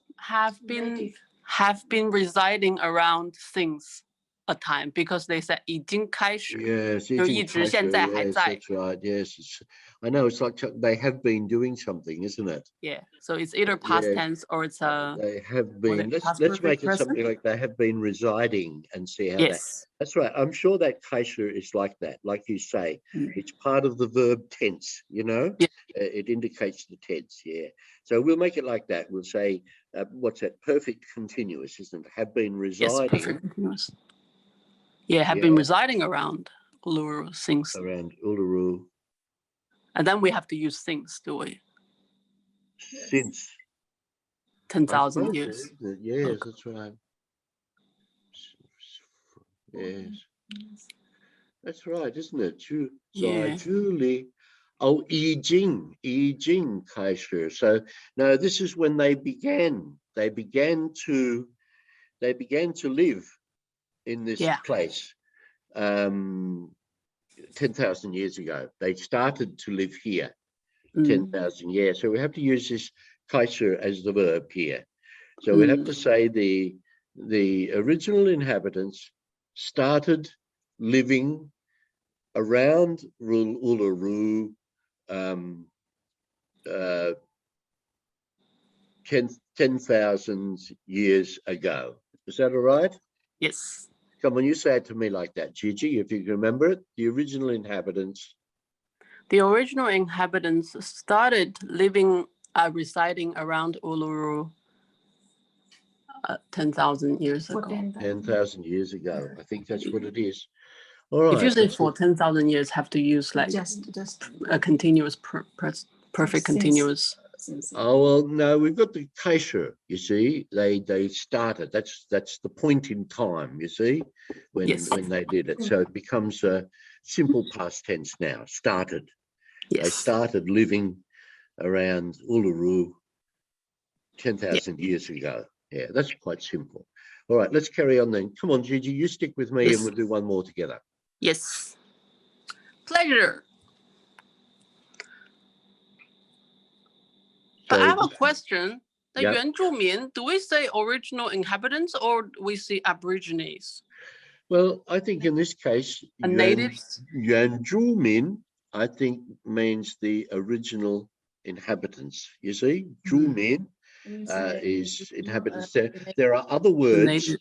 been residing around since a time, because they said 已经开始 yes, 就一直现在还 yes, 在 that's right. Yes, I know. It's like they have been doing something, isn't it? Yeah, so it's either past Yes, tense or it's a they have been. past Let's perfect make it present? something like they have been residing and see how that. yes. That's right. I'm sure that kaisha is like that. Like you say, it's part of the verb tense. You know, Yeah. It indicates the tense. Yeah. So we'll make it like that. We'll say, what's that? Perfect continuous, isn't it? Have been Yes, residing perfect continuous. Yeah, have been Yeah. residing around Uluru since, around Uluru and then we have to use since, do we? since 10,000 suppose years. so, isn't it? Yes, Okay. that's right. Yes, that's right, isn't it? Yeah. Julie. Oh, 已经开始. So no, this is when they began to live in this Yeah. place 10,000 years ago. They started to live here 10,000 years. So we have to use this kaisha as the verb here. So we have to say the original inhabitants started living around Uluru 10,000 years ago. Is that all right? Yes. Come on, you say it to me like that, Gigi, if you can remember it. The original inhabitants. The original inhabitants started living, residing around Uluru 10,000 years ago. 10,000 years ago. I think that's what it is. All right. If you say for 10,000 years, have to use like Just a continuous, perfect continuous. Oh, well, no, we've got the kaisha, you see. They started. That's the point in time, you see, when they did it. So it becomes a simple past tense now. Started. Yes. They started living around Uluru 10,000 years ago. Yeah, that's quite simple. All right, let's carry on then. Come on, Gigi, you stick with me and we'll do one more together. Yes. Pleasure. But I have a question. The Yuan Zhumin, do we say original inhabitants or do we say Aborigines? Well, I think in this case, natives? Yuan Zhumin, I think, means the original inhabitants. You see, Zhumin is inhabitants. There are other words.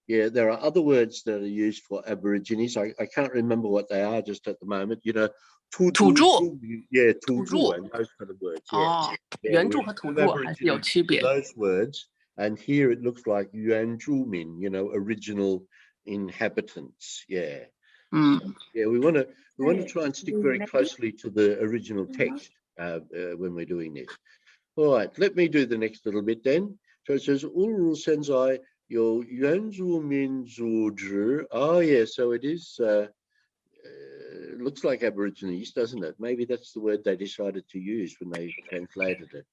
Yeah, there are other words that are used for Aborigines. I can't remember what they are just at the moment. You know, 土著 yeah, 土著 and those kind of words. Yeah, 原住和土著还是有区别。 those words, and here it looks like Yuan Zhumin, you know, original inhabitants. Yeah. Yeah, we want to try and stick very closely to the original text when we're doing this. All right, let me do the next little bit then. So it says Uluru Senzai Yo Yuan Zhumin Zhu. Oh yeah, so it is looks like Aborigines, doesn't it? Maybe that's the word they decided to use when they translated it.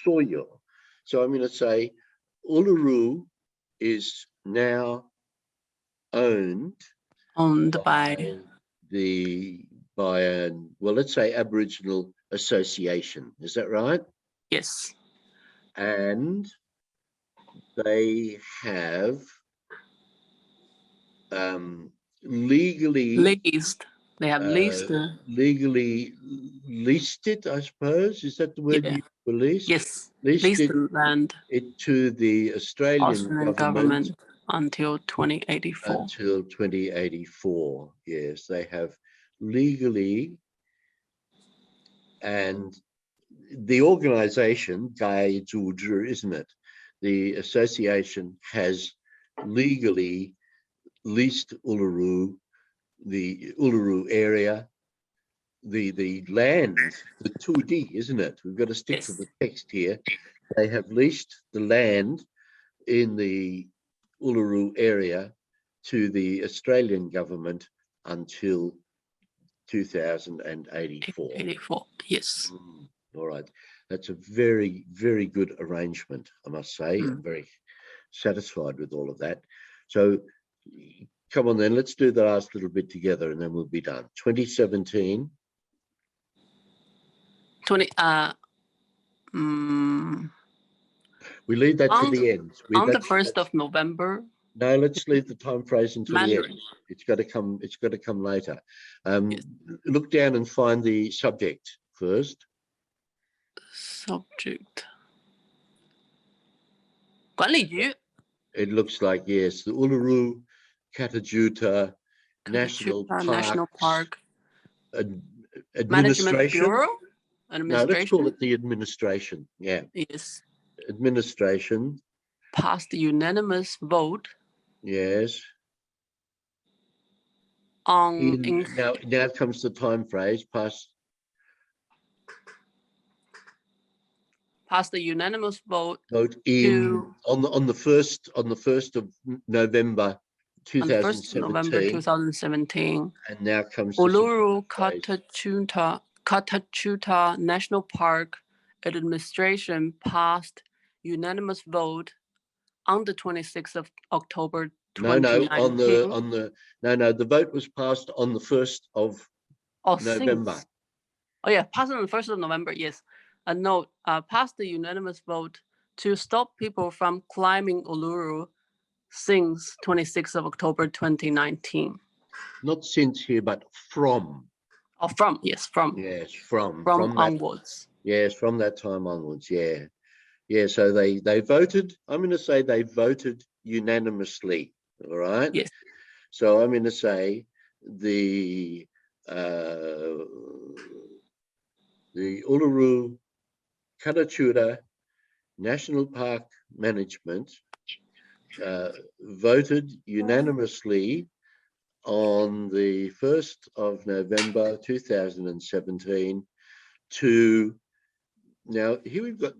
Soyo. So I'm going to say Uluru is now owned by an, well, let's say Aboriginal association. Is that right? Yes. And they have legally leased. They have leased. Legally leased it, I suppose. Is that the word you released? Yes. Leased it, land. It to the Australian government until 2084. Until 2084. Yes, they have legally, and the organization, Gai Zhu, isn't it? The association has legally leased Uluru, the Uluru area, the land, the 2D, isn't it? We've got to stick to the text here. They have leased the land in the Uluru area to the Australian government until 2084. 84, yes. All right. That's a very, very good arrangement, I must say. I'm very satisfied with all of that. So come on then, let's do the last little bit together and then we'll be done. 2017. 20. We leave that to On the end. On the 1st of November. No, let's leave the time phrase until the Mandarin. end. It's got to come. It's got to come later. Yes. Look down and find the subject first. Subject. 管理局. It looks like, yes, the Uluru Katajuta National Park. Management Administration. Bureau. No, let's call it the administration. Yeah. Yes. Administration. Passed unanimous vote. Yes. On now comes the time phrase. Passed the unanimous vote in on the first of November 2017. And now comes Uluru Katajuta National Park Administration passed unanimous vote on the 26th of October 2019. The vote was passed on the 1st of November. Oh yeah, passed on the 1st of November, yes. A note, passed the unanimous vote to stop people from climbing Uluru since 26th of October 2019. Not since here, but from. Oh, from, yes, from. Yes, from onwards. Yes, from that time onwards, yeah. Yeah, so they voted, I'm going to say they voted unanimously, all right? Yes. So I'm going to say the Uluru Katajuta National Park Management voted unanimously on the 1st of November 2017 to, now here we've got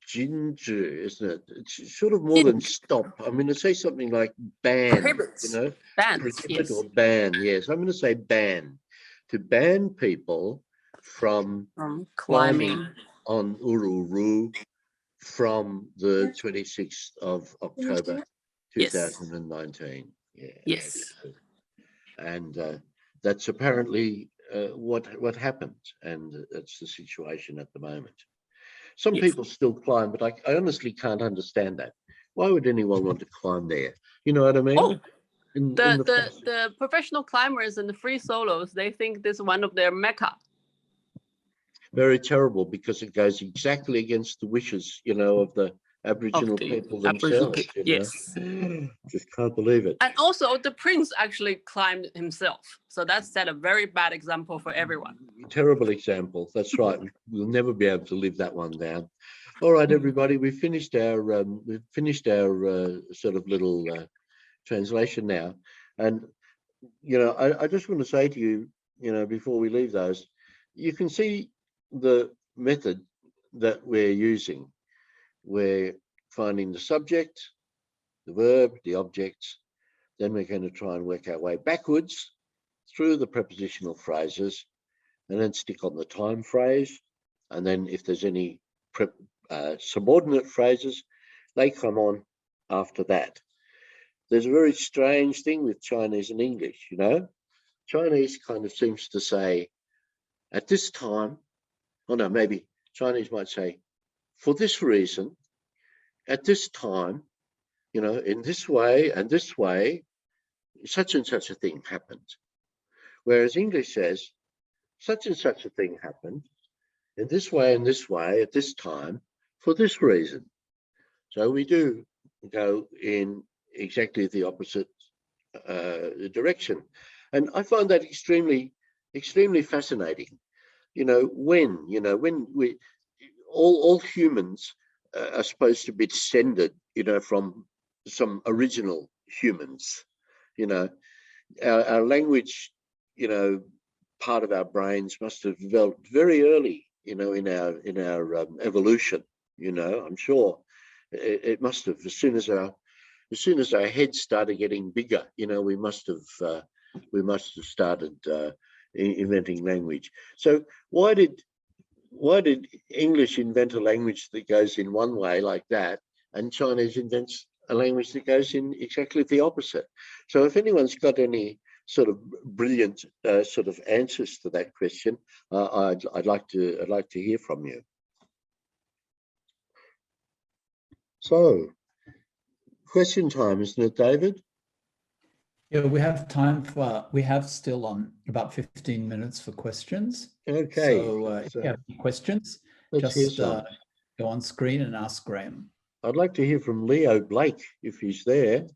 ginger, isn't it? It's sort of more than stop. I'm going to say something like ban, Prohibits. you know? Bans, yes. Or ban, yes. I'm going to say ban. To ban people from climbing on Uluru from the 26th of October 2019. Yeah. Yes. And that's apparently what happened, and that's the situation at the moment. Some people still climb, but I honestly can't understand that. Why would anyone want to climb there? You know what I mean? Oh, the professional climbers and the free solos, they think this is one of their mecca. Very terrible, because it goes exactly against the wishes, you know, of the Aboriginal people themselves. Yes. Just can't believe it. And also the prince actually climbed himself. So that set a very bad example for everyone. Terrible example. That's right. We'll never be able to live that one down. All right, everybody, we've finished our sort of little translation now. And, you know, I just want to say to you, you know, before we leave those, you can see the method that we're using. We're finding the subject, the verb, the objects. Then we're going to try and work our way backwards through the prepositional phrases, and then stick on the time phrase. And then if there's any subordinate phrases, they come on after that. There's a very strange thing with Chinese and English, you know. Chinese kind of seems to say, at this time, oh no, maybe Chinese might say, for this reason, at this time, you know, in this way and this way, such and such a thing happened. Whereas English says, such and such a thing happened in this way and this way at this time for this reason. So we do go in exactly the opposite direction. And I find that extremely fascinating. You know, when we all humans are supposed to be descended, you know, from some original humans. You know, our language, you know, part of our brains must have developed very early, you know, in our evolution. You know, I'm sure it must have, as soon as our heads started getting bigger, you know, we must have started inventing language. So why did English invent a language that goes in one way like that, and Chinese invents a language that goes in exactly the opposite? So if anyone's got any sort of brilliant sort of answers to that question, I'd like to hear from you. So, question time, isn't it, David? Yeah, we have time for, we have still on about 15 minutes for questions. Okay. So if you have any questions, Let's hear just some. go on screen and ask Graham. I'd like to hear from Leo Blake, if he's there.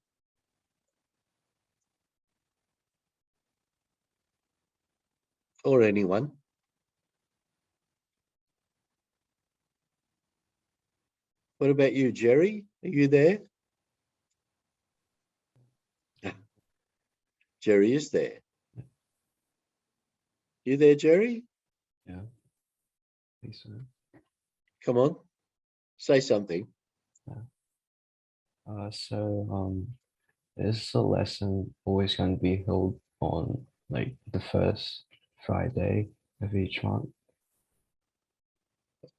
Or anyone. What about you, Jerry? Are you there? Jerry is there. You there, Jerry? Yeah, I think so. Come on, say something. Is the lesson always going to be held on like the first Friday of each month?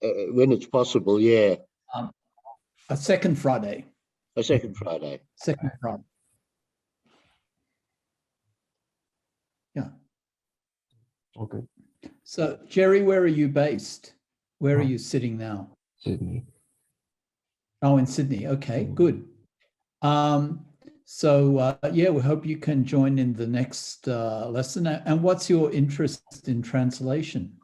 When it's possible, yeah. A second Friday. A second Friday. Second Friday. Yeah. Okay. So Jerry, where are you based? Where are you sitting now? Sydney. Oh, in Sydney. Okay, good. Yeah, we hope you can join in the next lesson. And what's your interest in translation?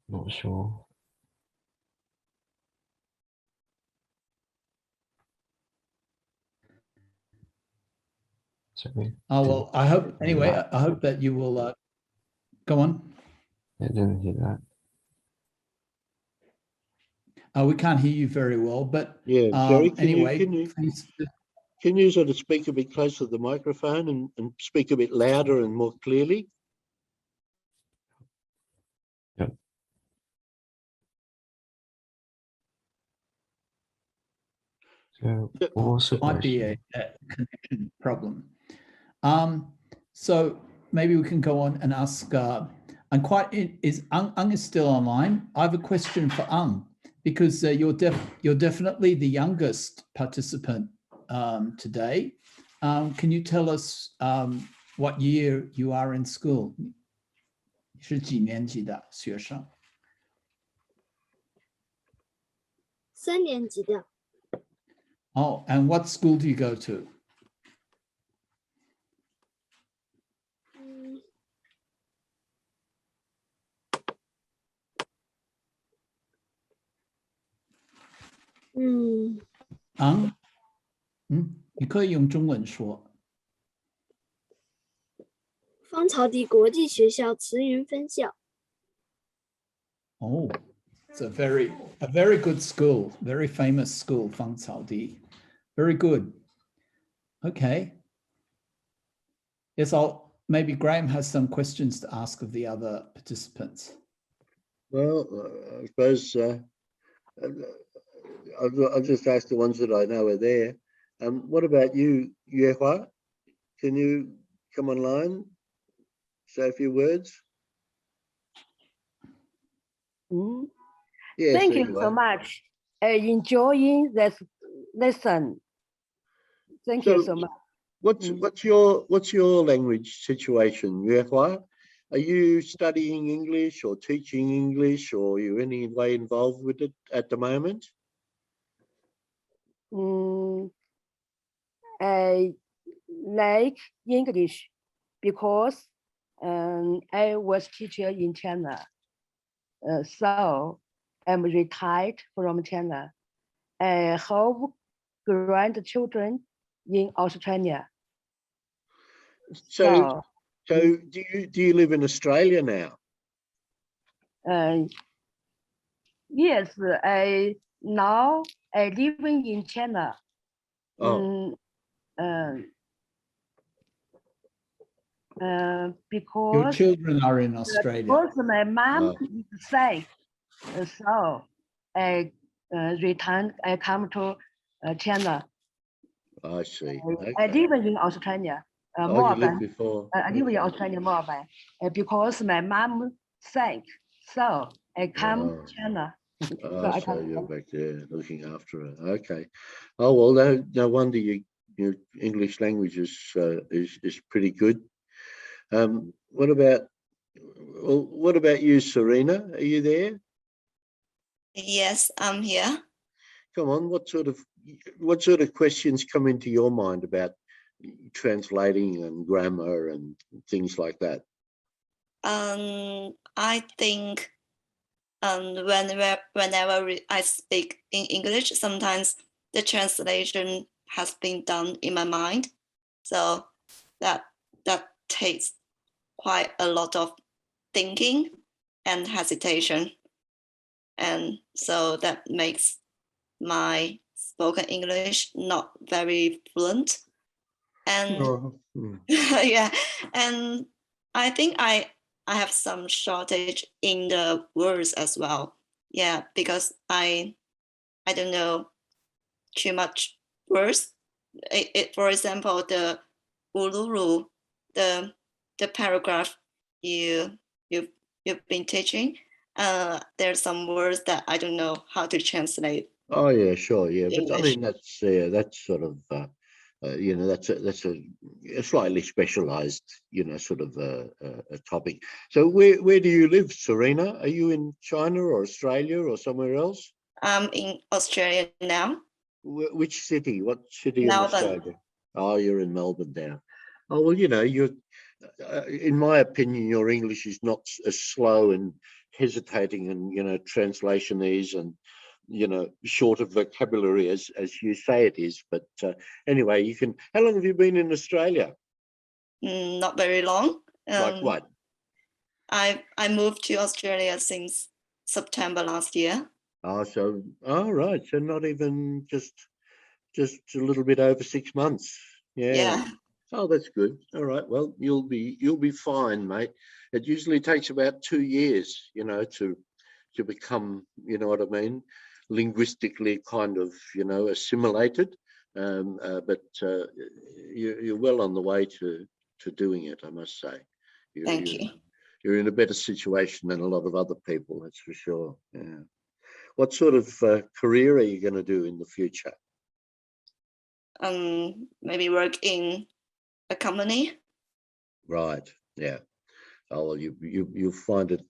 Not sure. Sorry. Oh, well, I hope, anyway, I hope that you will go on. I didn't hear that. We can't hear you very well, but yeah, Jerry, anyway, can you sort of speak a bit closer to the microphone and speak a bit louder and more clearly? Yep. So what's the might be a connection problem. So maybe we can go on and ask. Is Ang is still online? I have a question for Ang, because you're definitely the youngest participant today. Can you tell us what year you are in school? 是几年级的学生？ 3年级的。 Oh, and what school do you go to? Ang, 你可以用中文说。芳草地国际学校慈云分校。 Oh, it's a very good school, very famous school, 芳草地. Very good. Okay. Yes, maybe Graham has some questions to ask of the other participants. Well, I suppose I'll just ask the ones that I know are there. What about you, Yuehua? Can you come online, say a few words? Yes, Thank you so much. Enjoying this lesson. Thank you so much. What's your language situation, Yuehua? Are you studying English or teaching English, or are you any way involved with it at the moment? I like English because I was teacher in China. So I'm retired from China. I have grandchildren in Australia. So do you live in Australia now? Yes, I live in China. Because your children are in Australia. Because my mom is sick, so I returned. I come to China. I see. Okay. I live in Australia. You lived before. I live in Australia more because my mom sick, so I come to China. So you're back there looking after her. Okay. Oh well, no wonder you your English language is pretty good. What about you, Serena? Are you there? Yes, I'm here. Come on, what sort of questions come into your mind about translating and grammar and things like that? I think whenever I speak in English, sometimes the translation has been done in my mind, so that takes quite a lot of thinking and hesitation, and so that makes my spoken English not very fluent. And yeah, and I think I have some shortage in the words as well. Yeah, because I don't know too much words. For example, the uluru, the paragraph you've been teaching. There's some words that I don't know how to translate. Oh yeah, sure, yeah, but I English. mean that's sort of you know, that's a slightly specialized, you know, sort of a topic. So where do you live, Serena? Are you in China or Australia or somewhere else? I'm in Australia now. Which city? What city in Melbourne. Australia? Oh, you're in Melbourne now. Oh well, you know, you're. In my opinion, your English is not as slow and hesitating and, you know, translationese and, you know, short of vocabulary as you say it is. But anyway, you can. How long have you been in Australia? Not very long. Like what? I moved to Australia since September last year. Oh, so right. So not even just a little bit over 6 months. Yeah. Oh, that's good. All right. Well, you'll be fine, mate. It usually takes about 2 years, you know, to become, you know what I mean, linguistically kind of, you know, assimilated. But you're well on the way to doing it, I must say. Thank you. You're in a better situation than a lot of other people, that's for sure. Yeah. What sort of career are you going to do in the future? Maybe work in a company. Right. Yeah. Oh well, you'll find it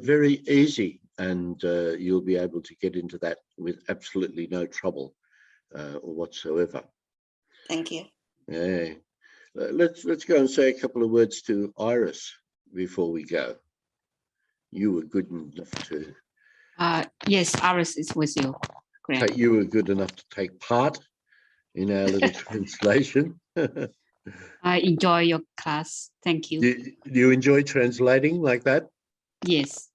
very easy, and you'll be able to get into that with absolutely no trouble whatsoever. Thank you. Yeah. Let's go and say a couple of words to Iris before we go. You were good enough to. Yes, Iris is with you. Great. You were good enough to take part in our little translation. I enjoy your class. Thank you. Do you enjoy translating like that? Yes.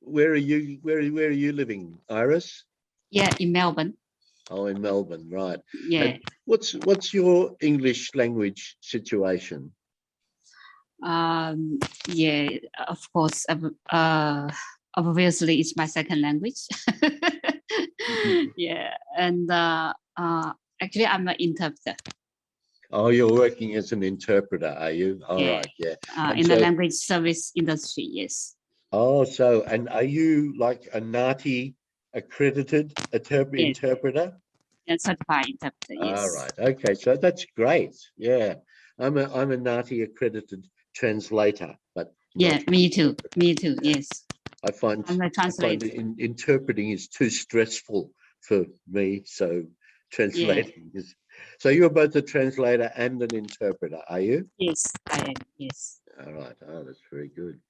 Where are you living, Iris? Yeah, in Melbourne. Oh, in Melbourne, right. Yeah. And what's your English language situation? Yeah, of course. Obviously, it's my second language. Yeah, and actually, I'm an interpreter. Oh, you're working as an interpreter, are you? All Yeah. right, yeah. In the language service industry, yes. Oh, so, and are you like a NAATI accredited interpreter? Yeah, certified interpreter, yes. All right, okay, so that's great. Yeah, I'm a NAATI accredited translator, but yeah, me too. Me too. Yes. I find interpreting is too stressful for me, so translating is. So you're both a translator and an interpreter, are you? Yes, I am. Yes. All right. Oh, that's very good.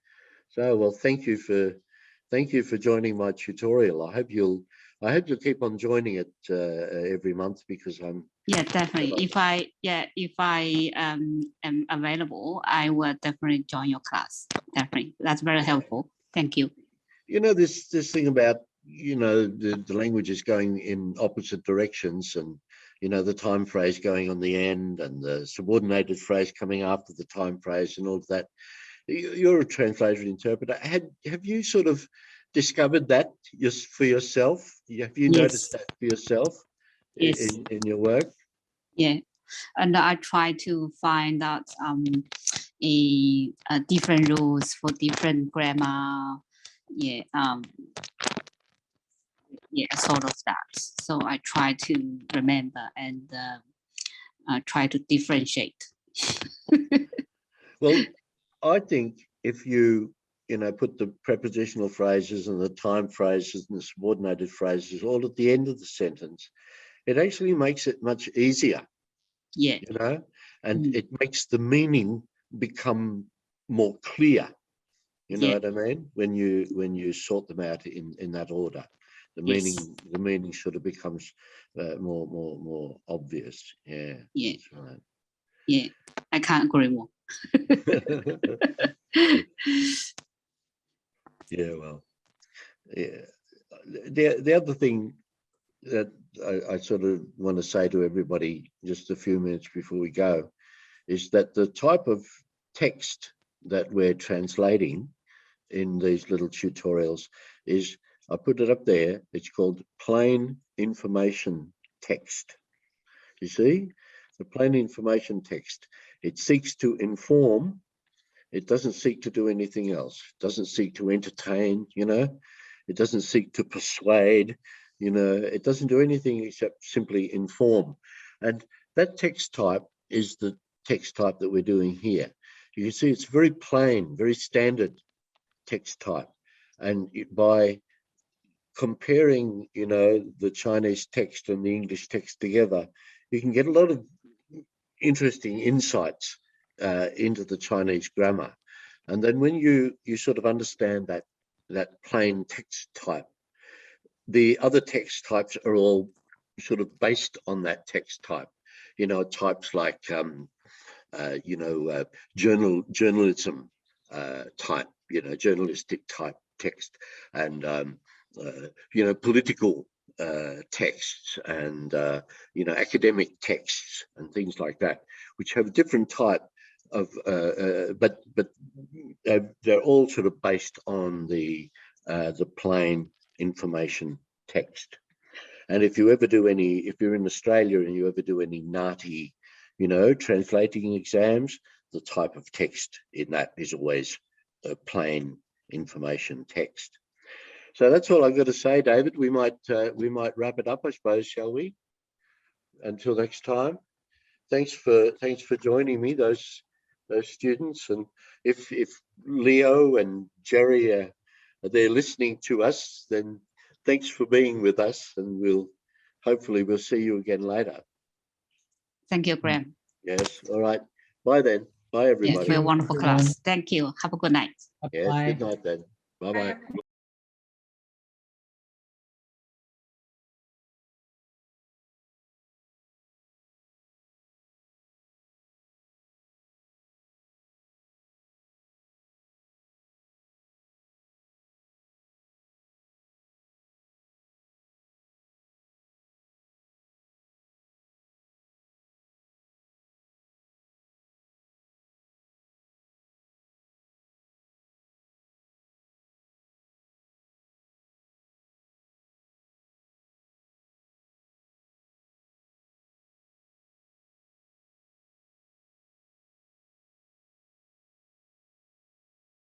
So, well, thank you for joining my tutorial. I hope you'll keep on joining it every month, because I'm. Yeah, definitely. If I am available, I will definitely join your class. Definitely, that's very helpful. Thank you. You know, this thing about, you know, the languages going in opposite directions, and, you know, the time phrase going on the end and the subordinated phrase coming after the time phrase and all of that. You're a translator and interpreter. Have you sort of discovered that just for yourself? Have you noticed that for yourself in your work? Yeah, and I try to find out different rules for different grammar. Yeah. yeah, sort of that. So I try to remember and try to differentiate. Well, I think if you put the prepositional phrases and the time phrases and the subordinated phrases all at the end of the sentence, it actually makes it much easier. Yeah. And it makes the meaning become more clear. You know what I mean? When you sort them out in that order, the meaning sort of becomes more obvious. Yeah. Yeah. That's right. Yeah. I can't agree more. Yeah. Well. Yeah. The other thing that I sort of want to say to everybody just a few minutes before we go is that the type of text that we're translating in these little tutorials is, I put it up there, it's called plain information text. You see, the plain information text, it seeks to inform, it doesn't seek to do anything else, it doesn't seek to entertain, it doesn't seek to persuade, it doesn't do anything except simply inform. And that text type is the text type that we're doing here. You can see it's very plain, very standard text type. And by comparing, the Chinese text and the English text together, you can get a lot of interesting insights into the Chinese grammar. And then when you sort of understand that plain text type, the other text types are all sort of based on that text type. Types like journalism type, journalistic type text, and political texts, and academic texts and things like that, which have a different type of but they're all sort of based on the plain information text. And if you're in Australia and you ever do any NAATI, translating exams, the type of text in that is always a plain information text. So that's all I've got to say, David. We might wrap it up, I suppose, shall we? Until next time. Thanks for joining me, those students. And if Leo and Jerry are there listening to us, then thanks for being with us, and hopefully we'll see you again later. Thank you, Graham. Yes. All right. Bye then. Bye, everybody. Yeah, for a wonderful class. Thank you. Have a good night. Yes. Good night then. Bye-bye.